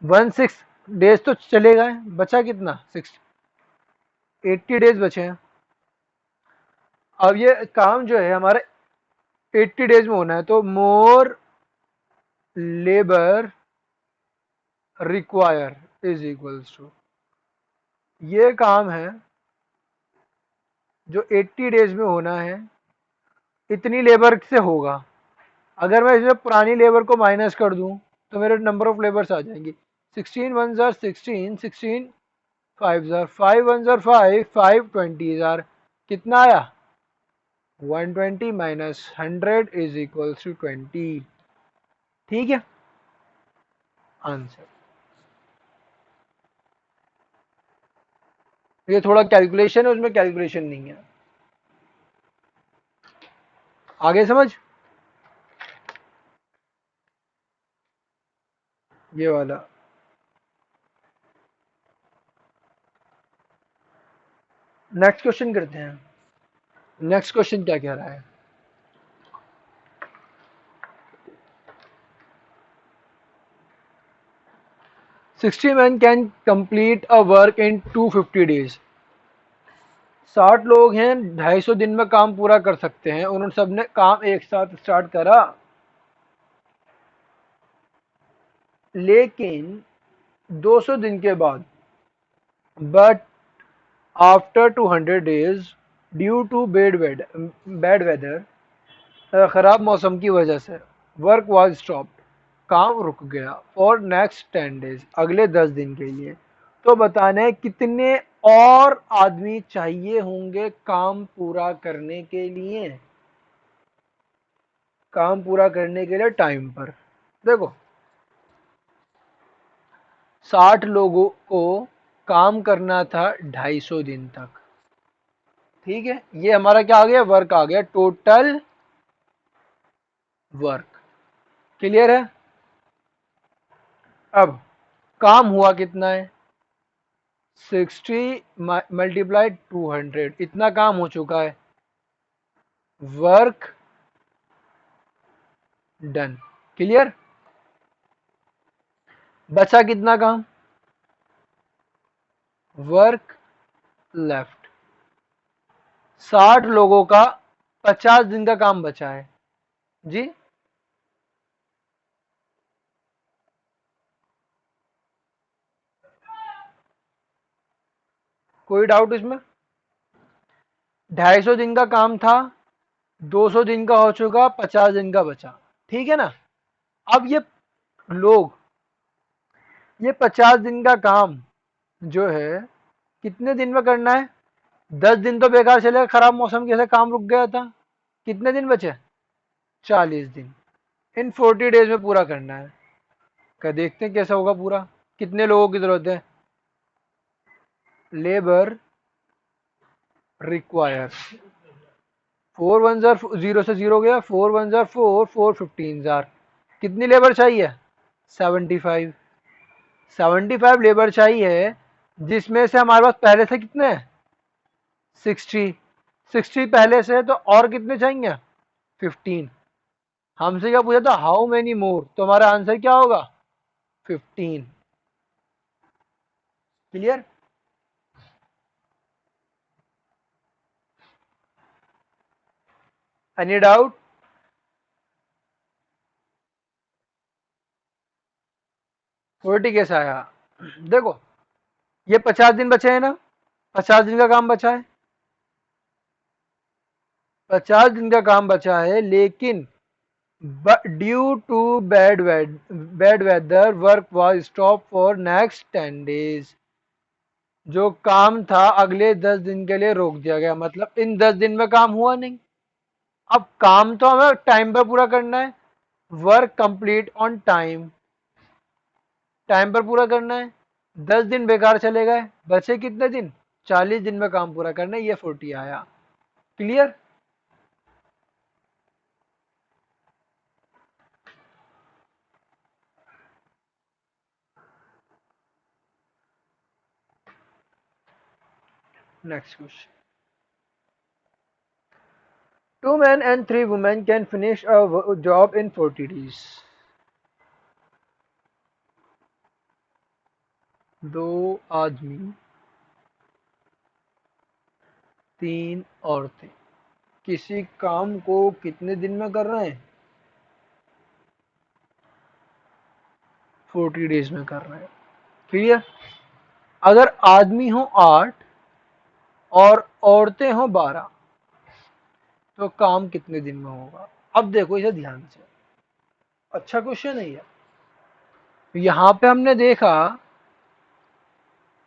16 डेज तो चले गए, बचा कितना? 80 डेज बचे हैं। अब ये काम जो है हमारे 80 डेज में होना है, तो more labour require is equals to, ये काम है जो 80 डेज में होना है, इतनी लेबर से होगा। अगर मैं इसमें पुरानी लेबर को माइनस कर दूं, तो मेरे नंबर ऑफ लेबर्स आ जाएंगी। 16 1 जार 16, 16 5 जार 5 1 जार 5, 5 20 जार, कितना आया? 120 माइनस 100 इज इक्वल्स टू 20। ठीक है, आंसर। ये थोड़ा कैलकुलेशन है, उसमें कैलकुलेशन नहीं है। आगे समझ? ये वाला नेक्स्ट क्वेश्चन करते हैं। नेक्स्ट क्वेश्चन क्या कह रहा है? 60 men can complete a work in 250 days। 60 लोग हैं, 250 दिन में काम पूरा कर सकते हैं। उन्होंने सबने काम एक साथ स्टार्ट करा, लेकिन 200 दिन के बाद, but after 200 days, due to bad weather, खराब मौसम की वजह से, वर्क वाज स्टॉप्ड, काम रुक गया, फॉर नेक्स्ट 10 डेज, अगले 10 दिन के लिए। तो बताना है कितने और आदमी चाहिए होंगे काम पूरा करने के लिए, काम पूरा करने के लिए टाइम पर। देखो 60 लोगों को काम करना था 250 दिन तक। ठीक है, ये हमारा क्या आ गया? वर्क आ गया, टोटल वर्क। क्लियर है? अब काम हुआ कितना है? 60 मल्टीप्लाई 200, इतना काम हो चुका है। Work done. क्लियर? बचा कितना काम? Work left. 60 लोगों का 50 दिन का काम बचा है जी। कोई डाउट इसमें? 250 दिन का काम था, 200 दिन का हो चुका, 50 दिन का बचा। ठीक है ना? अब लोग ये 50 दिन का काम जो है कितने दिन में करना है? 10 दिन तो बेकार चले, खराब मौसम की वजह से काम रुक गया था। कितने दिन बचे? 40 दिन। इन 40 डेज में पूरा करना है। क्या देखते हैं कैसा होगा पूरा। कितने लोगों की जरूरत है? लेबर रिक्वायर, 4 1 जार 0 से 0 गया, 4 1 जार 4, 4 15 जार, कितनी लेबर चाहिए? 75। 75 लेबर चाहिए, जिसमें से हमारे पास पहले से कितने हैं? 60। 60 पहले से, तो और कितने चाहिए? 15। हमसे क्या पूछा था? हाउ मेनी मोर, तो हमारा आंसर क्या होगा? 15। क्लियर? Any doubt? फोर्टी कैसे आया? देखो, ये 50 दिन बचे हैं ना, 50 दिन का काम बचा है, 50 दिन का काम बचा है, लेकिन due to bad weather work was stop for next 10 days. जो काम था अगले 10 दिन के लिए रोक दिया गया, मतलब इन 10 दिन में काम हुआ नहीं। अब काम तो हमें टाइम पर पूरा करना है, work complete on time, time पर पूरा करना है। 10 दिन बेकार चले गए, बचे कितने दिन? 40 दिन में काम पूरा करना है, ये 40 आया। Clear? Next question. 2 men and 3 women can finish a job in 40 days। दो आदमी, 3 औरतें किसी काम को कितने दिन में कर रहे हैं? 40 डेज में कर रहे हैं। क्लियर? अगर आदमी हो 8 और औरतें हो 12, तो काम कितने दिन में होगा? अब देखो इसे ध्यान से, अच्छा क्वेश्चन है ये। यहां पे हमने देखा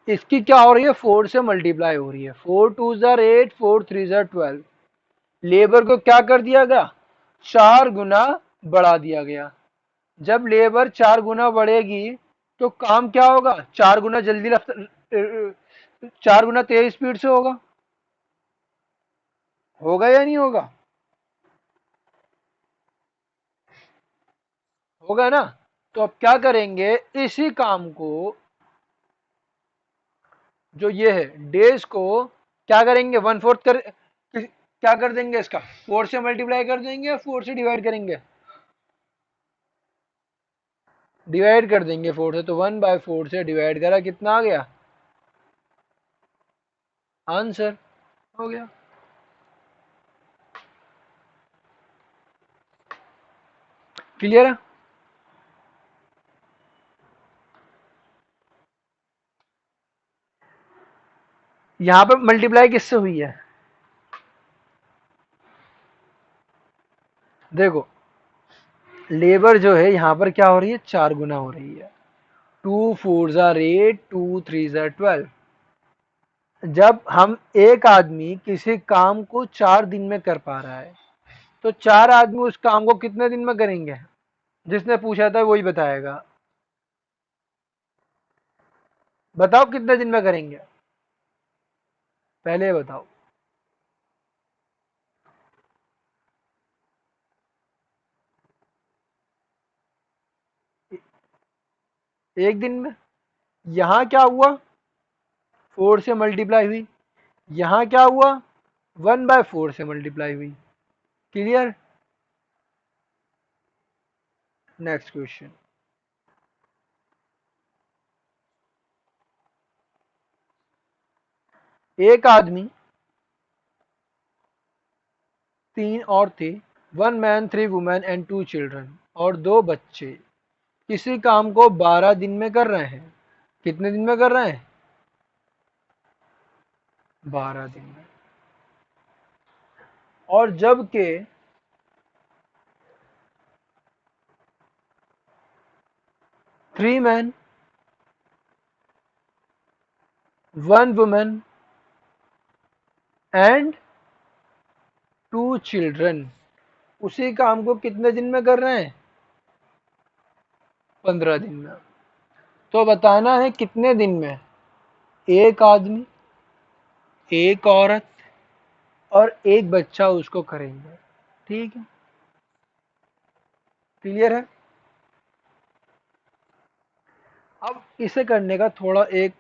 इसकी क्या हो रही है, 4 से मल्टीप्लाई हो रही है। 4 2 8, 4 3 12। लेबर को क्या कर दिया गया? 4 गुना बढ़ा दिया गया। जब लेबर 4 गुना बढ़ेगी तो काम क्या होगा? 4 गुना जल्दी रफ्तार, 4 गुना तेज स्पीड से होगा। होगा या नहीं होगा? होगा ना। तो अब क्या करेंगे, इसी काम को, जो ये है डेज को, क्या करेंगे, 1/4 कर, क्या कर देंगे, इसका 4 से मल्टीप्लाई कर देंगे या 4 से डिवाइड करेंगे? डिवाइड कर देंगे 4 से, तो 1/4 से डिवाइड करा, कितना आ गया? आंसर हो गया। क्लियर है? यहां पर मल्टीप्लाई किससे हुई है? देखो, लेबर जो है यहां पर क्या हो रही है, 4 गुना हो रही है। 2 4 8, 2 3 12। जब हम एक आदमी किसी काम को 4 दिन में कर पा रहा है, तो 4 आदमी उस काम को कितने दिन में करेंगे? जिसने पूछा था वही बताएगा। बताओ कितने दिन में करेंगे, पहले बताओ। एक दिन में। यहां क्या हुआ, 4 से मल्टीप्लाई हुई। यहां क्या हुआ, 1/4 से मल्टीप्लाई हुई। क्लियर? Next question. एक आदमी, 3 औरतें, 1 man 3 women एंड 2 चिल्ड्रन, और 2 बच्चे किसी काम को 12 दिन में कर रहे हैं। कितने दिन में कर रहे हैं? 12 दिन में। और जबकि 3 men 1 woman एंड 2 चिल्ड्रन उसी काम को कितने दिन में कर रहे हैं? 15 दिन में। तो बताना है कितने दिन में एक आदमी, एक औरत और एक बच्चा उसको करेंगे। ठीक है? क्लियर है? अब इसे करने का थोड़ा एक,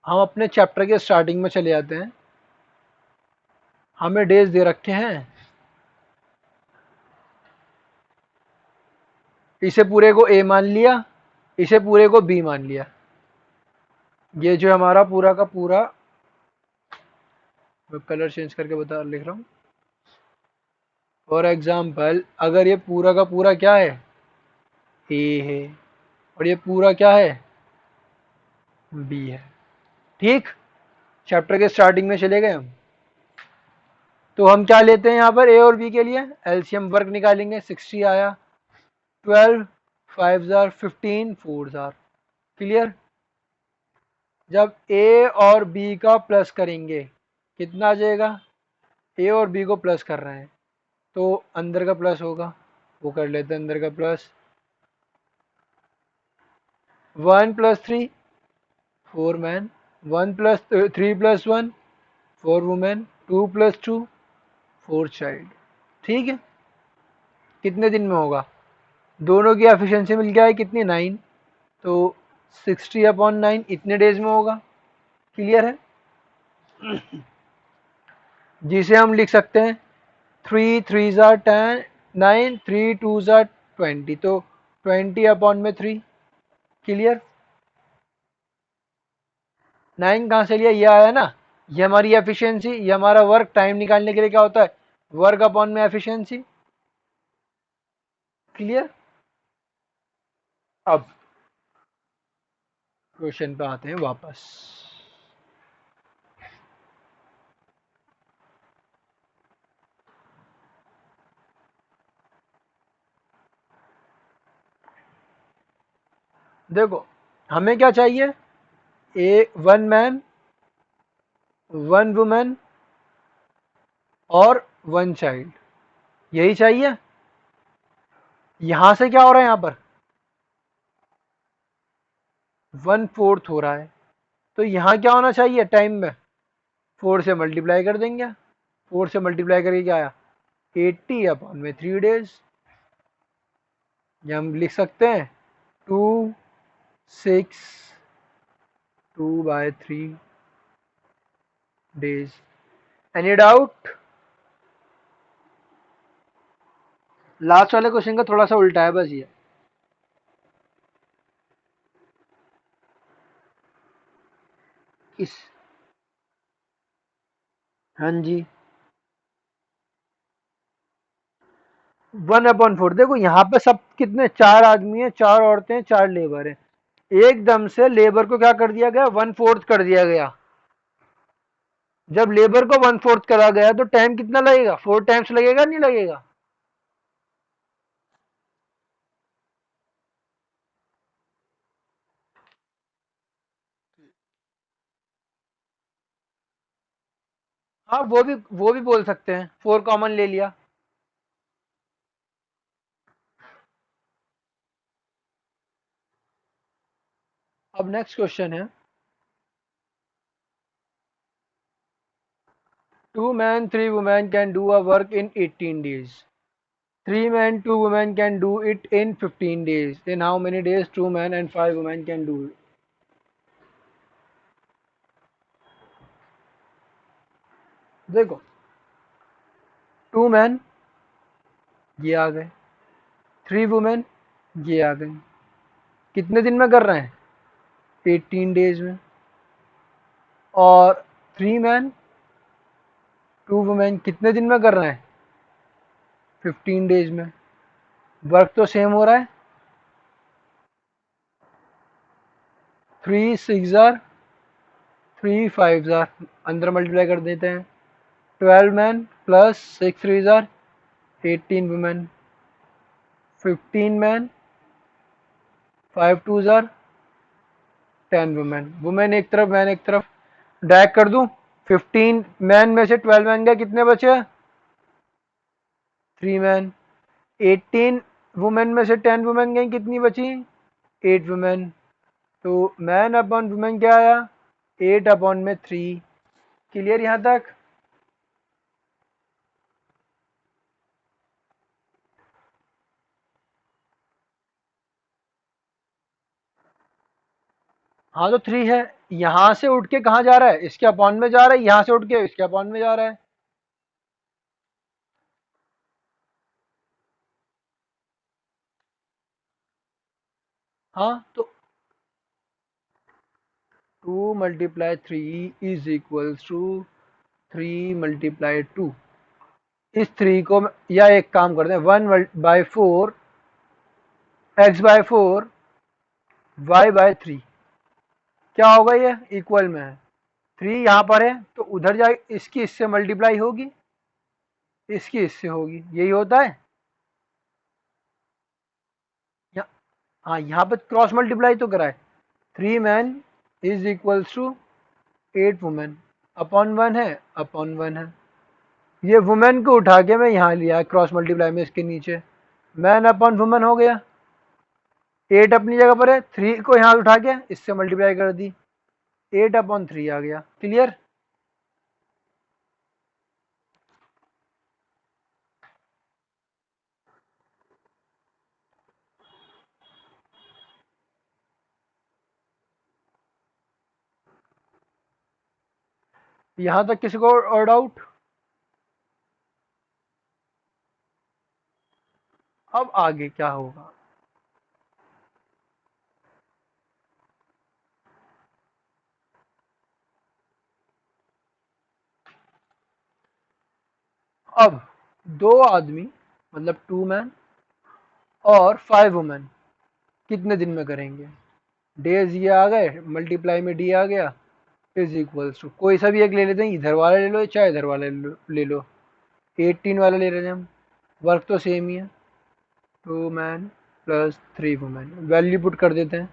हम अपने चैप्टर के स्टार्टिंग में चले जाते हैं। हमें डेज दे रखे हैं, इसे पूरे को ए मान लिया, इसे पूरे को बी मान लिया। ये जो हमारा पूरा का पूरा, मैं कलर चेंज करके बता लिख रहा हूँ, फॉर एग्जाम्पल अगर ये पूरा का पूरा क्या है, ए है, और ये पूरा क्या है, बी है। ठीक, चैप्टर के स्टार्टिंग में चले गए हम। तो हम क्या लेते हैं यहाँ पर ए और बी के लिए, एलसीएम वर्क निकालेंगे, 60 आया, 12 5 जार 15 4 जार। क्लियर। जब ए और बी का प्लस करेंगे कितना आ जाएगा, ए और बी को प्लस कर रहे हैं तो अंदर का प्लस होगा, वो कर लेते हैं अंदर का प्लस। 1 + 3 4 man, 1 + 3 + 1 4 women, 2 + 2 4 child. ठीक है, कितने दिन में होगा, दोनों की एफिशिएंसी मिल गया है कितनी, 9, तो 60/9 इतने डेज में होगा। क्लियर है, जिसे हम लिख सकते हैं 3 3 ज़ार 10 9 3 2 ज़ार 20, तो 20/3। क्लियर। 9 कहाँ से लिया, ये आया ना, ये हमारी एफिशिएंसी, ये हमारा वर्क टाइम निकालने के लिए क्या होता है, वर्क अपॉन में एफिशिएंसी। क्लियर। अब क्वेश्चन पे आते हैं वापस। देखो हमें क्या चाहिए, ए 1 मैन 1 वुमेन और 1 चाइल्ड, यही चाहिए। यहां से क्या हो रहा है, यहां पर 1/4 हो रहा है, तो यहाँ क्या होना चाहिए टाइम में, 4 से मल्टीप्लाई कर देंगे, 4 से मल्टीप्लाई करके क्या आया, 80/3 डेज। ये हम लिख सकते हैं 2 6 2/3 डेज। Any doubt. लास्ट वाले क्वेश्चन का थोड़ा सा उल्टा है बस ये। इस, हाँ जी, 1/4। देखो यहाँ पे सब कितने, 4 आदमी है, 4 औरतें हैं, 4 लेबर है, एकदम से लेबर को क्या कर दिया गया, 1/4 कर दिया गया। जब लेबर को 1/4 करा गया तो टाइम कितना लगेगा, 4 टाइम्स लगेगा नहीं लगेगा। हाँ वो भी बोल सकते हैं, 4 कॉमन ले लिया। अब नेक्स्ट क्वेश्चन है, 2 men 3 women can do a work in 18 days, 3 men 2 women can do it in 15 days, in how many days 2 men and 5 women can do it? देखो 2 men ये आ गए, 3 वुमेन ये आ गए, कितने दिन में कर रहे हैं, 18 डेज में। और 3 मैन 2 वुमेन कितने दिन में कर रहे हैं, 15 डेज में। वर्क तो सेम हो रहा है, 3 6 जार 3 5 जार, अंदर मल्टीप्लाई कर देते हैं, 12 man plus 6 3 jar 18 women, 15 man 5 2 जार 10 वुमेन। वुमेन एक तरफ मैन एक तरफ, ड्रैग कर दूं, 15 मैन में से 12 मैन गए, कितने बचे, 3 मैन। 18 वुमेन में से 10 वुमेन गई, कितनी बची, 8 वुमेन। तो मैन अपॉन वुमेन क्या आया, 8/3। क्लियर यहाँ तक। हाँ तो 3 है, यहां से उठ के कहाँ जा रहा है, इसके अपॉन में जा रहा है, यहां से उठ के इसके अपॉन में जा रहा है। हाँ तो 2 × 3 इज इक्वल्स टू 3 × 2। इस 3 को या एक काम करते हैं, 1/4 x/4 y/3 क्या होगा, ये इक्वल में है, 3 यहाँ पर है तो उधर जाए, इसकी इससे मल्टीप्लाई होगी, इसकी इससे होगी, यही होता है। या, हाँ यहाँ पे क्रॉस मल्टीप्लाई तो कराए, 3 man is equals to 8 women, upon 1 है, अपॉन 1 है। ये वुमेन को उठा के मैं यहाँ लिया क्रॉस मल्टीप्लाई में, इसके नीचे मैन अपॉन वुमेन हो गया, 8 अपनी जगह पर है, 3 को यहाँ उठा के इससे मल्टीप्लाई कर दी, 8/3 आ गया। क्लियर। यहां तक किसी को और डाउट? अब आगे क्या होगा, अब 2 आदमी मतलब 2 मैन और 5 वुमेन कितने दिन में करेंगे, डेज ये आ गए, मल्टीप्लाई में डी आ गया, इज इक्वल्स टू कोई सा भी एक ले लेते हैं, इधर वाला ले लो चाहे इधर वाला ले लो 18 वाला ले लेते हैं हम, वर्क तो सेम ही है, 2 man plus 3 women, value put कर देते हैं,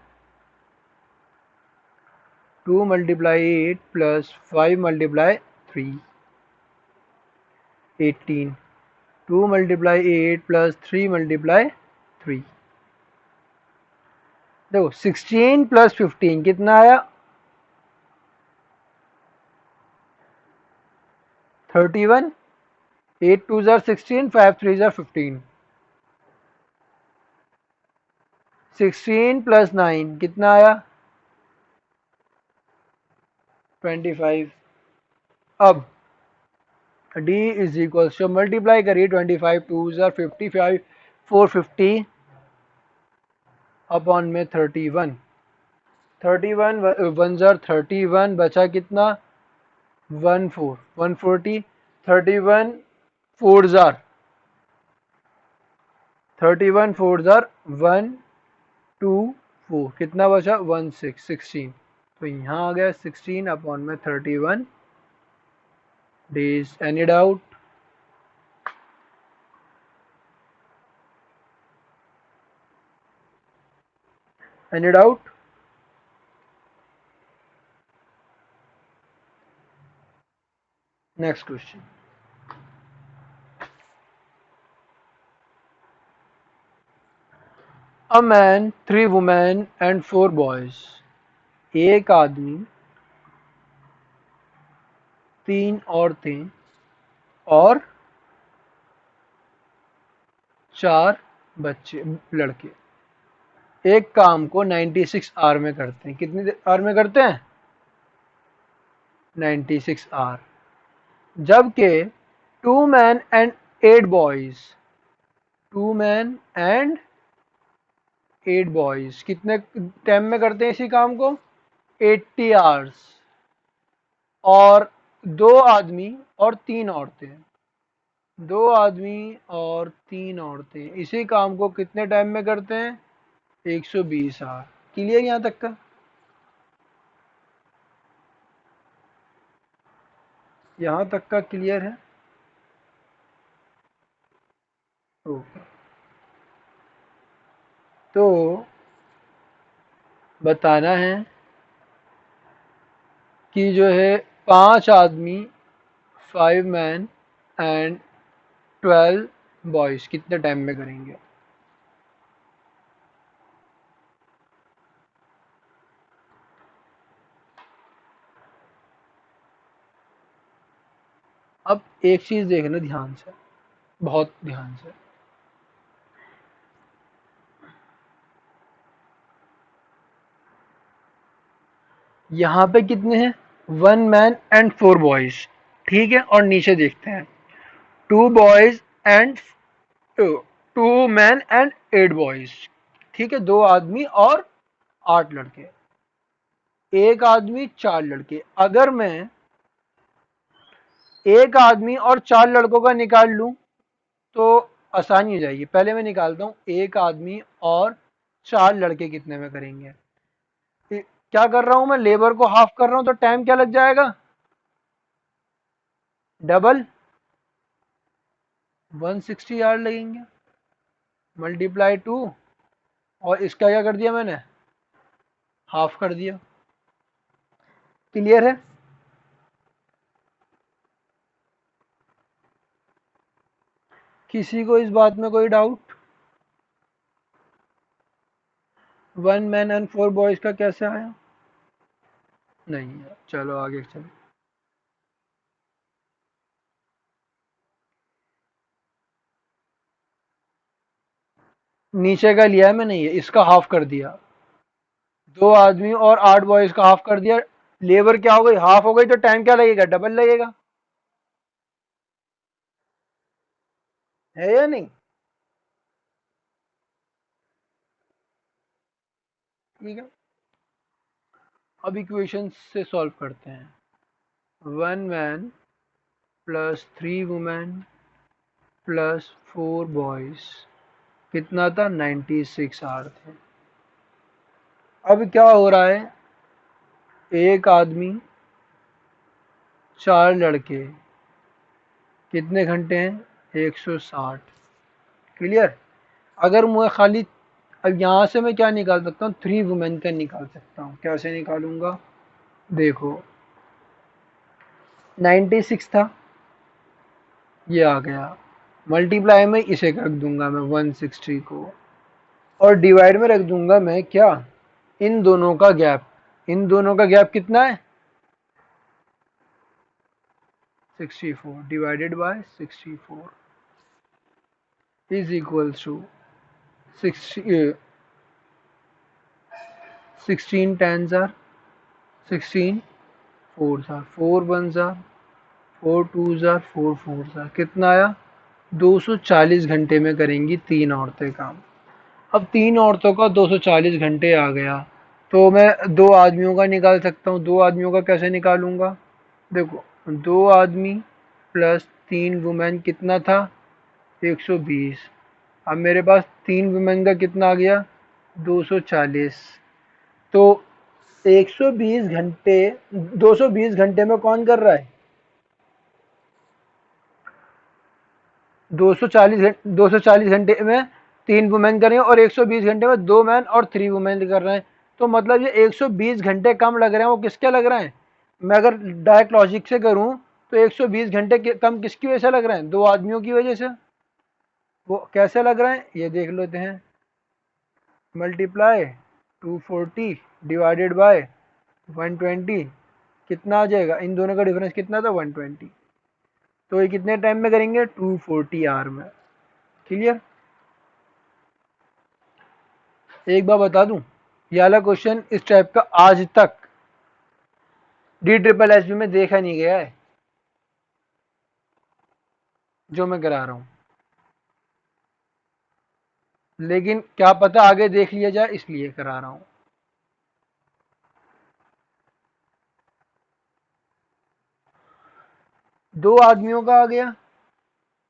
2 multiply 8 plus 5 multiply 3 18, 2 multiply 8 plus 3 multiply 3, देखो 16 प्लस 15 कितना आया, 31, 8 2 जार 16, 5 3 जार 15, 16 प्लस 9 कितना आया, 25। अब d इज इक्वल से मल्टीप्लाई करिए, 25 2 जार 55, 450 अपॉन में 31, 31 1 जार 31 बचा कितना 14, 140, 31 4 जार 31 4 जार 1 2 4 कितना बचा 16 16, तो यहाँ आ गया 16 अपॉन में 31 days. Any doubt? Any doubt? Next question, a man 3 women and 4 boys, एक आदमी 3 औरतें और 4 बच्चे लड़के एक काम को 96 आवर में करते हैं, कितनी आवर में करते हैं 96 आवर, जबकि 2 man and 8 boys, 2 man and 8 boys कितने टाइम में करते हैं इसी काम को 80 आवर्स, और 2 आदमी और 3 औरतें, 2 आदमी और 3 औरतें इसी काम को कितने टाइम में करते हैं 120 आवर। क्लियर यहाँ तक का? यहाँ तक का क्लियर है? ओके, तो बताना है कि जो है 5 आदमी 5 मैन एंड 12 बॉयज कितने टाइम में करेंगे। अब एक चीज देखना ध्यान से, बहुत ध्यान से, यहाँ पे कितने हैं 1 मैन एंड 4 बॉयज, ठीक है, और नीचे देखते हैं 2 boys and 2 man and 8 boys, ठीक है, 2 आदमी और 8 लड़के, एक आदमी 4 लड़के। अगर मैं एक आदमी और 4 लड़कों का निकाल लूं तो आसानी हो जाएगी। पहले मैं निकालता हूं एक आदमी और 4 लड़के कितने में करेंगे। क्या कर रहा हूं मैं, लेबर को हाफ कर रहा हूं तो टाइम क्या लग जाएगा, डबल 160 आवर लगेंगे, मल्टीप्लाई 2, और इसका क्या कर दिया मैंने, हाफ कर दिया। क्लियर है। किसी को इस बात में कोई डाउट। 1 मैन एंड 4 बॉयज का कैसे आया, नहीं है। चलो आगे चलो। नीचे का लिया है मैंने, ये इसका हाफ कर दिया, 2 आदमी और 8 बॉयज का हाफ कर दिया। लेबर क्या हो गई, हाफ हो गई, तो टाइम क्या लगेगा, डबल लगेगा, है या नहीं। ठीक है, अब इक्वेशन से सॉल्व करते हैं। 1 man plus 3 women plus 4 boys कितना था, 96 आवर थे। अब क्या हो रहा है, एक आदमी 4 लड़के कितने घंटे हैं, 160। क्लियर। अगर मुझे खाली, अब यहाँ से मैं क्या निकाल सकता हूँ, 3 वुमेन का निकाल सकता हूँ। कैसे निकालूंगा, देखो 96 था, ये आ गया, मल्टीप्लाई में इसे रख दूंगा मैं 160 को, और डिवाइड में रख दूंगा मैं क्या, इन दोनों का गैप। इन दोनों का गैप कितना है, 64 divided by 64 is equals to 16 tens are 16, 4 जार 4 वन जार 4 टू जार 4 फोर जार, कितना आया, 240 घंटे में करेंगी 3 औरतें काम। अब 3 औरतों का 240 घंटे आ गया, तो मैं 2 आदमियों का निकाल सकता हूँ। 2 आदमियों का कैसे निकालूंगा, देखो 2 आदमी प्लस 3 वुमेन कितना था, 120। अब मेरे पास 3 वुमेन का कितना आ गया, 240। तो 120 घंटे, 220 घंटे में कौन कर रहा है, 240 घंटे में 3 वुमेन कर रही हैं, और 120 घंटे में 2 मैन और 3 वुमेन कर रहे हैं। तो मतलब ये 120 घंटे कम लग रहे हैं, वो किसके लग रहे हैं, मैं अगर डायरेक्ट लॉजिक से करूं तो 120 घंटे कम किसकी वजह से लग रहे हैं, 2 आदमियों की वजह से। वो कैसे लग रहे हैं ये देख लेते हैं, मल्टीप्लाई 240 डिवाइडेड बाय 120, कितना आ जाएगा, इन दोनों का डिफरेंस कितना था, 120। तो ये कितने टाइम में करेंगे, 240 आवर में। क्लियर। एक बार बता दूं, ये वाला क्वेश्चन इस टाइप का आज तक DSSB में देखा नहीं गया है, जो मैं करा रहा हूं। लेकिन क्या पता आगे देख लिया जाए, इसलिए करा रहा हूं। 2 आदमियों का आ गया,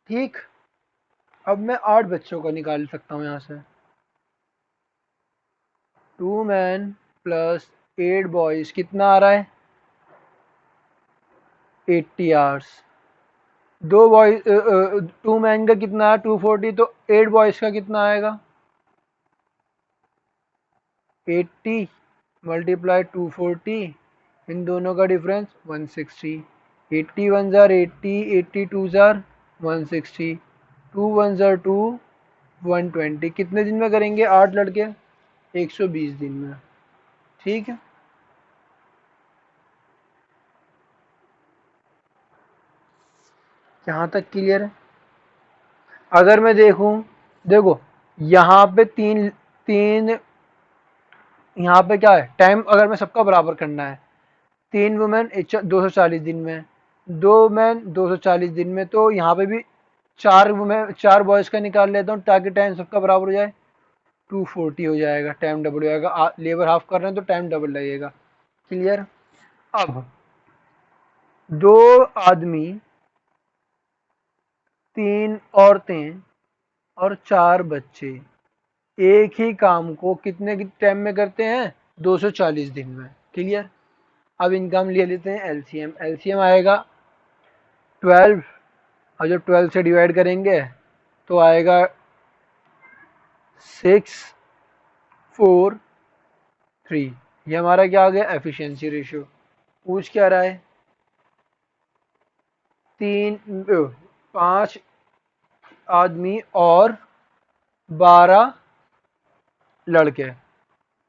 ठीक। अब मैं 8 बच्चों का निकाल सकता हूं यहां से। 2 मैन प्लस 8 बॉयज कितना आ रहा है, 80 आवर्स। 2 बॉयज, 2 मैन का कितना है, 240, तो 8 बॉयज का कितना आएगा, 80 मल्टीप्लाई 240, इन दोनों का डिफरेंस 160। 80 1 जार 80, 82 जार 160, 2 1 जार 2, 120। कितने दिन में करेंगे 8 लड़के, 120 दिन में। ठीक है, यहाँ तक क्लियर है। अगर मैं देखूं, देखो यहाँ पे तीन तीन यहाँ पे क्या है, टाइम अगर मैं सबका बराबर करना है, 3 वुमेन 240 दिन में, 2 मैन 240 दिन में, तो यहाँ पे भी 4 वुमेन 4 बॉयज का निकाल लेता हूँ ताकि टाइम सबका बराबर हो जाए। 240 हो जाएगा, टाइम डबल हो जाएगा, लेबर हाफ कर रहे हैं तो टाइम डबल लगेगा। क्लियर। अब 2 आदमी 3 औरतें और 4 बच्चे एक ही काम को कितने टाइम में करते हैं? 240 दिन में। क्लियर। अब इनका हम ले लेते हैं एलसीएम। एलसीएम आएगा 12, और जब 12 से डिवाइड करेंगे तो आएगा 643। ये हमारा क्या आ गया? Efficiency ratio. पूछ क्या रहा है? 5 आदमी और 12 लड़के।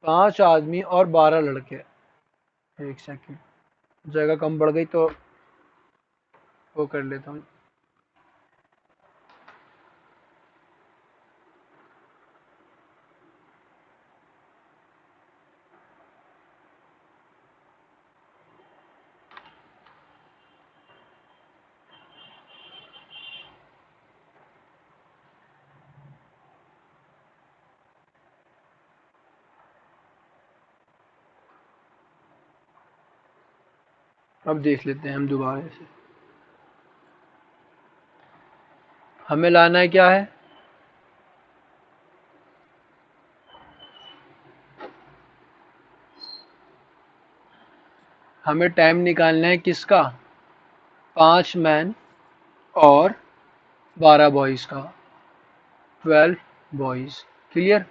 5 आदमी और 12 लड़के। एक सेकंड, जगह कम पड़ गई तो वो कर लेता हूँ। अब देख लेते हैं हम दोबारा से। हमें लाना है क्या है? हमें टाइम निकालना है किसका? 5 मैन और 12 बॉयज का, 12 बॉयज। क्लियर।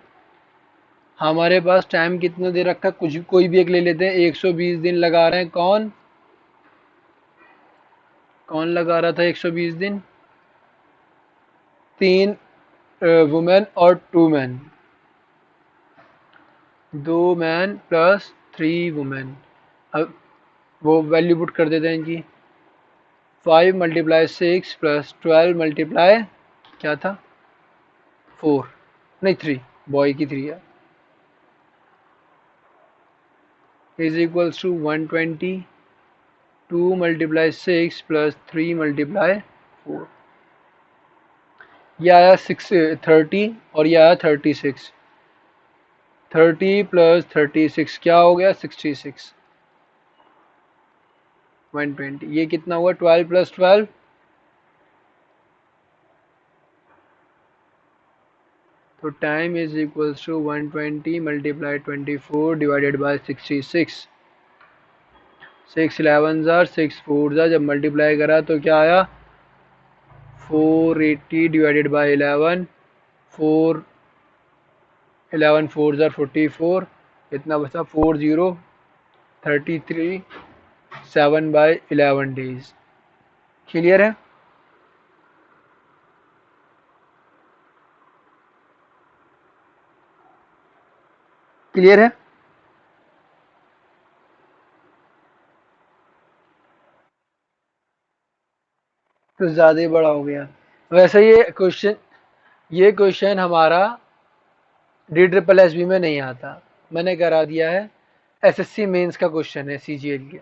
हमारे पास टाइम कितना दे रखा है? कुछ कोई भी एक ले लेते हैं। 120 दिन लगा रहे हैं। कौन कौन लगा रहा था 120 दिन? 3 वुमेन और 2 मैन। 2 man plus 3 women. अब वो वैल्यू पुट कर देते हैं इनकी। 5 मल्टीप्लाई 6 प्लस 12 मल्टीप्लाई क्या था? 4, नहीं 3, बॉय की 3 है, is equals to 120। 2 multiply 6 plus 3 multiply 4। ये आया 30 और ये आया 36। 30 प्लस 36 क्या हो गया? 66। 120। ये कितना हुआ? 12 प्लस 12, तो time is equals to 120 multiply 24 divided by 66। 6 11 जार, 6 4 जार, जब मल्टीप्लाई करा तो क्या आया? 480 डिवाइडेड बाय 11। 4 11 4 जार 44। इतना बचा 4033 7/11 डेज। क्लियर है? क्लियर है? तो ज़्यादा ही बड़ा हो गया। वैसे ये क्वेश्चन हमारा DSSB में नहीं आता, मैंने करा दिया है। SSC मेंस का क्वेश्चन है, CGL के।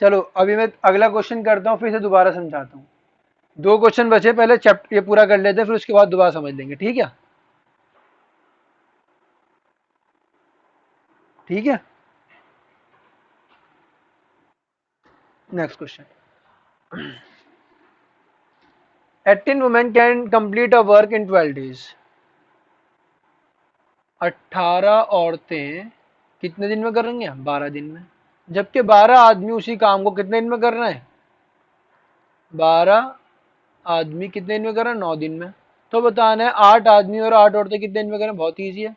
चलो अभी मैं अगला क्वेश्चन करता हूँ, फिर से दोबारा समझाता हूँ। 2 क्वेश्चन बचे, पहले चैप्टर ये पूरा कर लेते हैं, फिर उसके बाद दोबारा समझ लेंगे। ठीक है? ठीक है। Next question. 18 women can complete a work in 12 days. 18 औरतें कितने दिन में करेंगे? 12 दिन में। जबकि 12 आदमी उसी काम को कितने दिन में कर रहे हैं? 12 आदमी कितने दिन में कर रहे हैं? 9 दिन में। तो बताना है 8 आदमी और 8 औरतें कितने दिन में करें? बहुत ईजी है।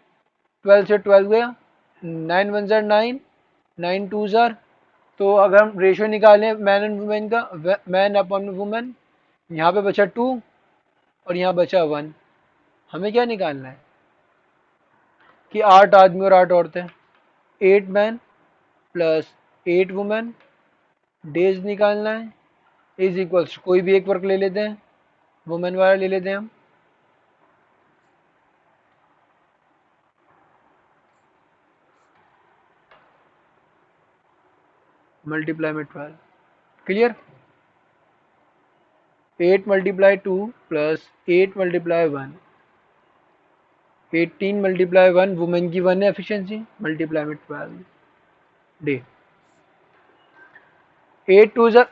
12 से 12 गया, 9 1 जार 9, 9 2 जार। तो अगर हम रेशियो निकालें मैन एंड वुमेन का, मैन अपॉन वुमेन, यहाँ पे बचा 2 और यहाँ बचा 1। हमें क्या निकालना है? कि 8 आदमी और 8 औरतें, 8 मैन प्लस 8 वुमेन, डेज निकालना है। इज इक्वल्स कोई भी एक वर्क ले लेते हैं, वुमेन वाला ले लेते हैं हम। मल्टीप्लाई में 12। Clear. 8 multiply 2 plus 8 multiply 1, 18 multiply 1, women की 1 है एफिशिएंसी, मल्टीप्लाई में 12 डे। 8 2 जार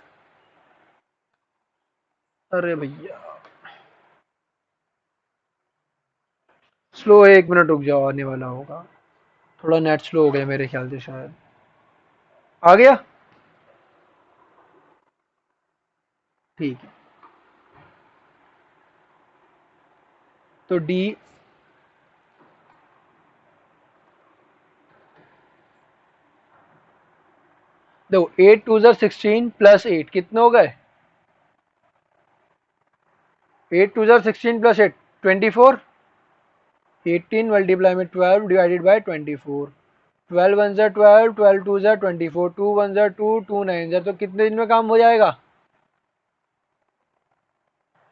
अरे भैया स्लो है, 1 मिनट रुक जाओ, आने वाला होगा। थोड़ा नेट स्लो हो गया मेरे ख्याल से शायद। आ गया। ठीक है। तो डी, देखो 8 2 16 प्लस 8 कितने हो गए? 8 2 16 प्लस 8 24। 18 मल्टीप्लाई में 12 डिवाइडेड बाई 24। 12 1 12, 12 2 24, 2 1 2, 2 9 तो कितने दिन में काम हो जाएगा?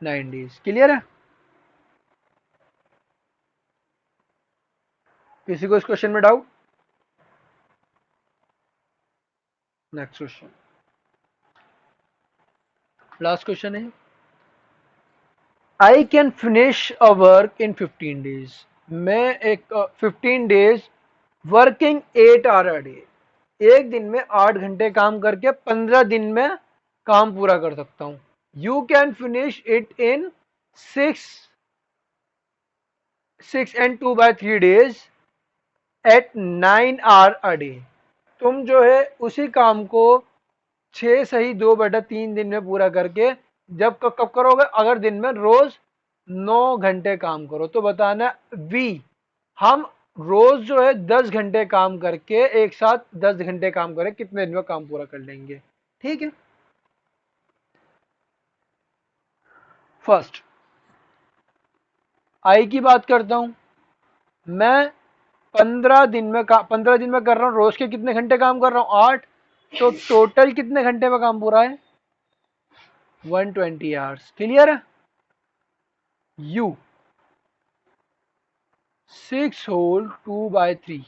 9 डेज। क्लियर है? किसी को इस क्वेश्चन में doubt? Next question, last question है। I can finish a work in 15 days. मैं एक 15 days working 8 hour a day, एक दिन में 8 घंटे काम करके 15 दिन में काम पूरा कर सकता हूं। You can finish it in 6 6 and 2/3 days at 9 hour a day. तुम जो है उसी काम को 6 सही 2/3 दिन में पूरा करके जब कब कब करोगे? अगर दिन में रोज 9 घंटे काम करो तो बताना वी, हम रोज जो है 10 घंटे काम करके एक साथ 10 घंटे काम करें कितने दिन में काम पूरा कर लेंगे? ठीक है। फर्स्ट आई की बात करता हूं। मैं 15 दिन में कर रहा हूं, रोज के कितने घंटे काम कर रहा हूं? 8। तो टोटल कितने घंटे में काम पूरा है? 120 आवर्स। क्लियर है? यू 6 होल 2/3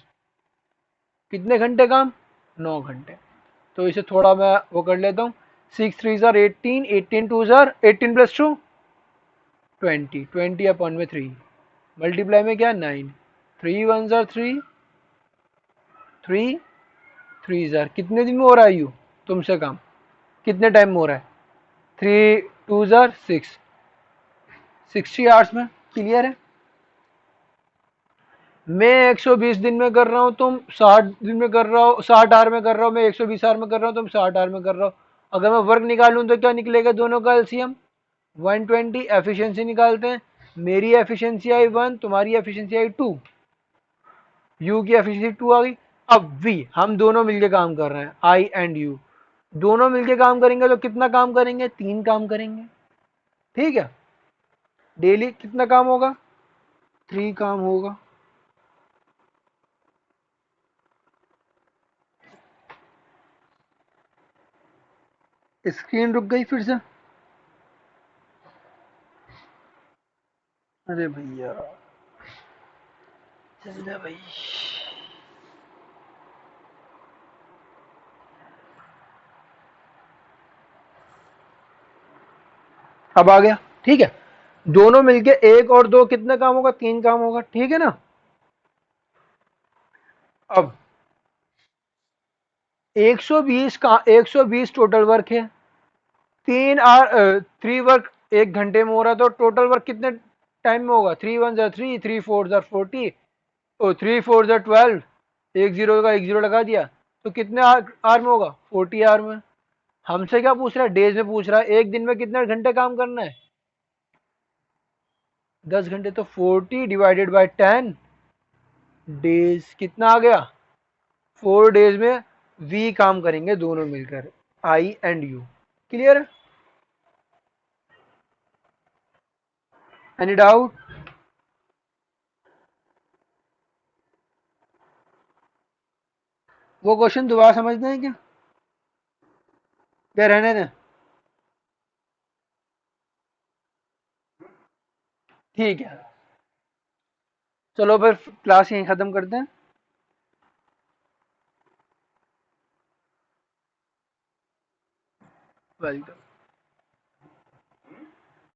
कितने घंटे काम? 9 घंटे। तो इसे थोड़ा मैं वो कर लेता हूँ। 6 3 जार 18, 18 2 जार 18 + 2 20, 20/3 मल्टीप्लाई में क्या 9, 3 1 जार 3, 3 3 जार कितने दिन में हो रहा है यू तुमसे काम? कितने टाइम में हो रहा है? 3 2 जार 6, 60 आवर्स में। क्लियर है? मैं 120 दिन में कर रहा हूँ, तुम 60 दिन में कर रहा हो, 60 आवर में कर रहा हूँ, मैं 120 आवर में कर रहा हूँ, तुम 60 आवर में कर रहा हो। अगर मैं वर्क निकालूं तो क्या निकलेगा दोनों का एलसीएम? 120। एफिशिएंसी निकालते हैं। मेरी एफिशिएंसी आई 1, तुम्हारी एफिशिएंसी आई 2, यू की एफिशिएंसी 2 आ गई। अब वी, हम दोनों मिलके काम कर रहे हैं, आई एंड यू दोनों मिलके काम करेंगे तो कितना काम करेंगे? 3 काम करेंगे। ठीक है। डेली कितना काम होगा? 3 काम होगा। स्क्रीन रुक गई फिर से। अरे भैया चल जा भाई। अब आ गया। ठीक है। दोनों मिलके 1 और 2 कितना काम होगा? 3 काम होगा। ठीक है ना? अब 120 का 120 टोटल वर्क है। 3 वर्क 1 घंटे में हो रहा है, तो टोटल वर्क कितने टाइम में होगा? 3 1 जार 3, 3 4 जार 40, ओ 3 4 जार 12, एक जीरो का एक जीरो लगा दिया, तो कितने आर में होगा? 40 आवर में। हमसे क्या पूछ रहा है? डेज में पूछ रहा है। एक दिन में कितने घंटे काम करना है? 10 घंटे। तो 40/10 डेज कितना आ गया? 4 डेज में वी काम करेंगे दोनों मिलकर, आई एंड यू। क्लियर है? Any doubt? वो क्वेश्चन दोबारा समझना है क्या? क्या रहने दें? ठीक है। चलो फिर क्लास यहीं खत्म करते हैं। वेलकम।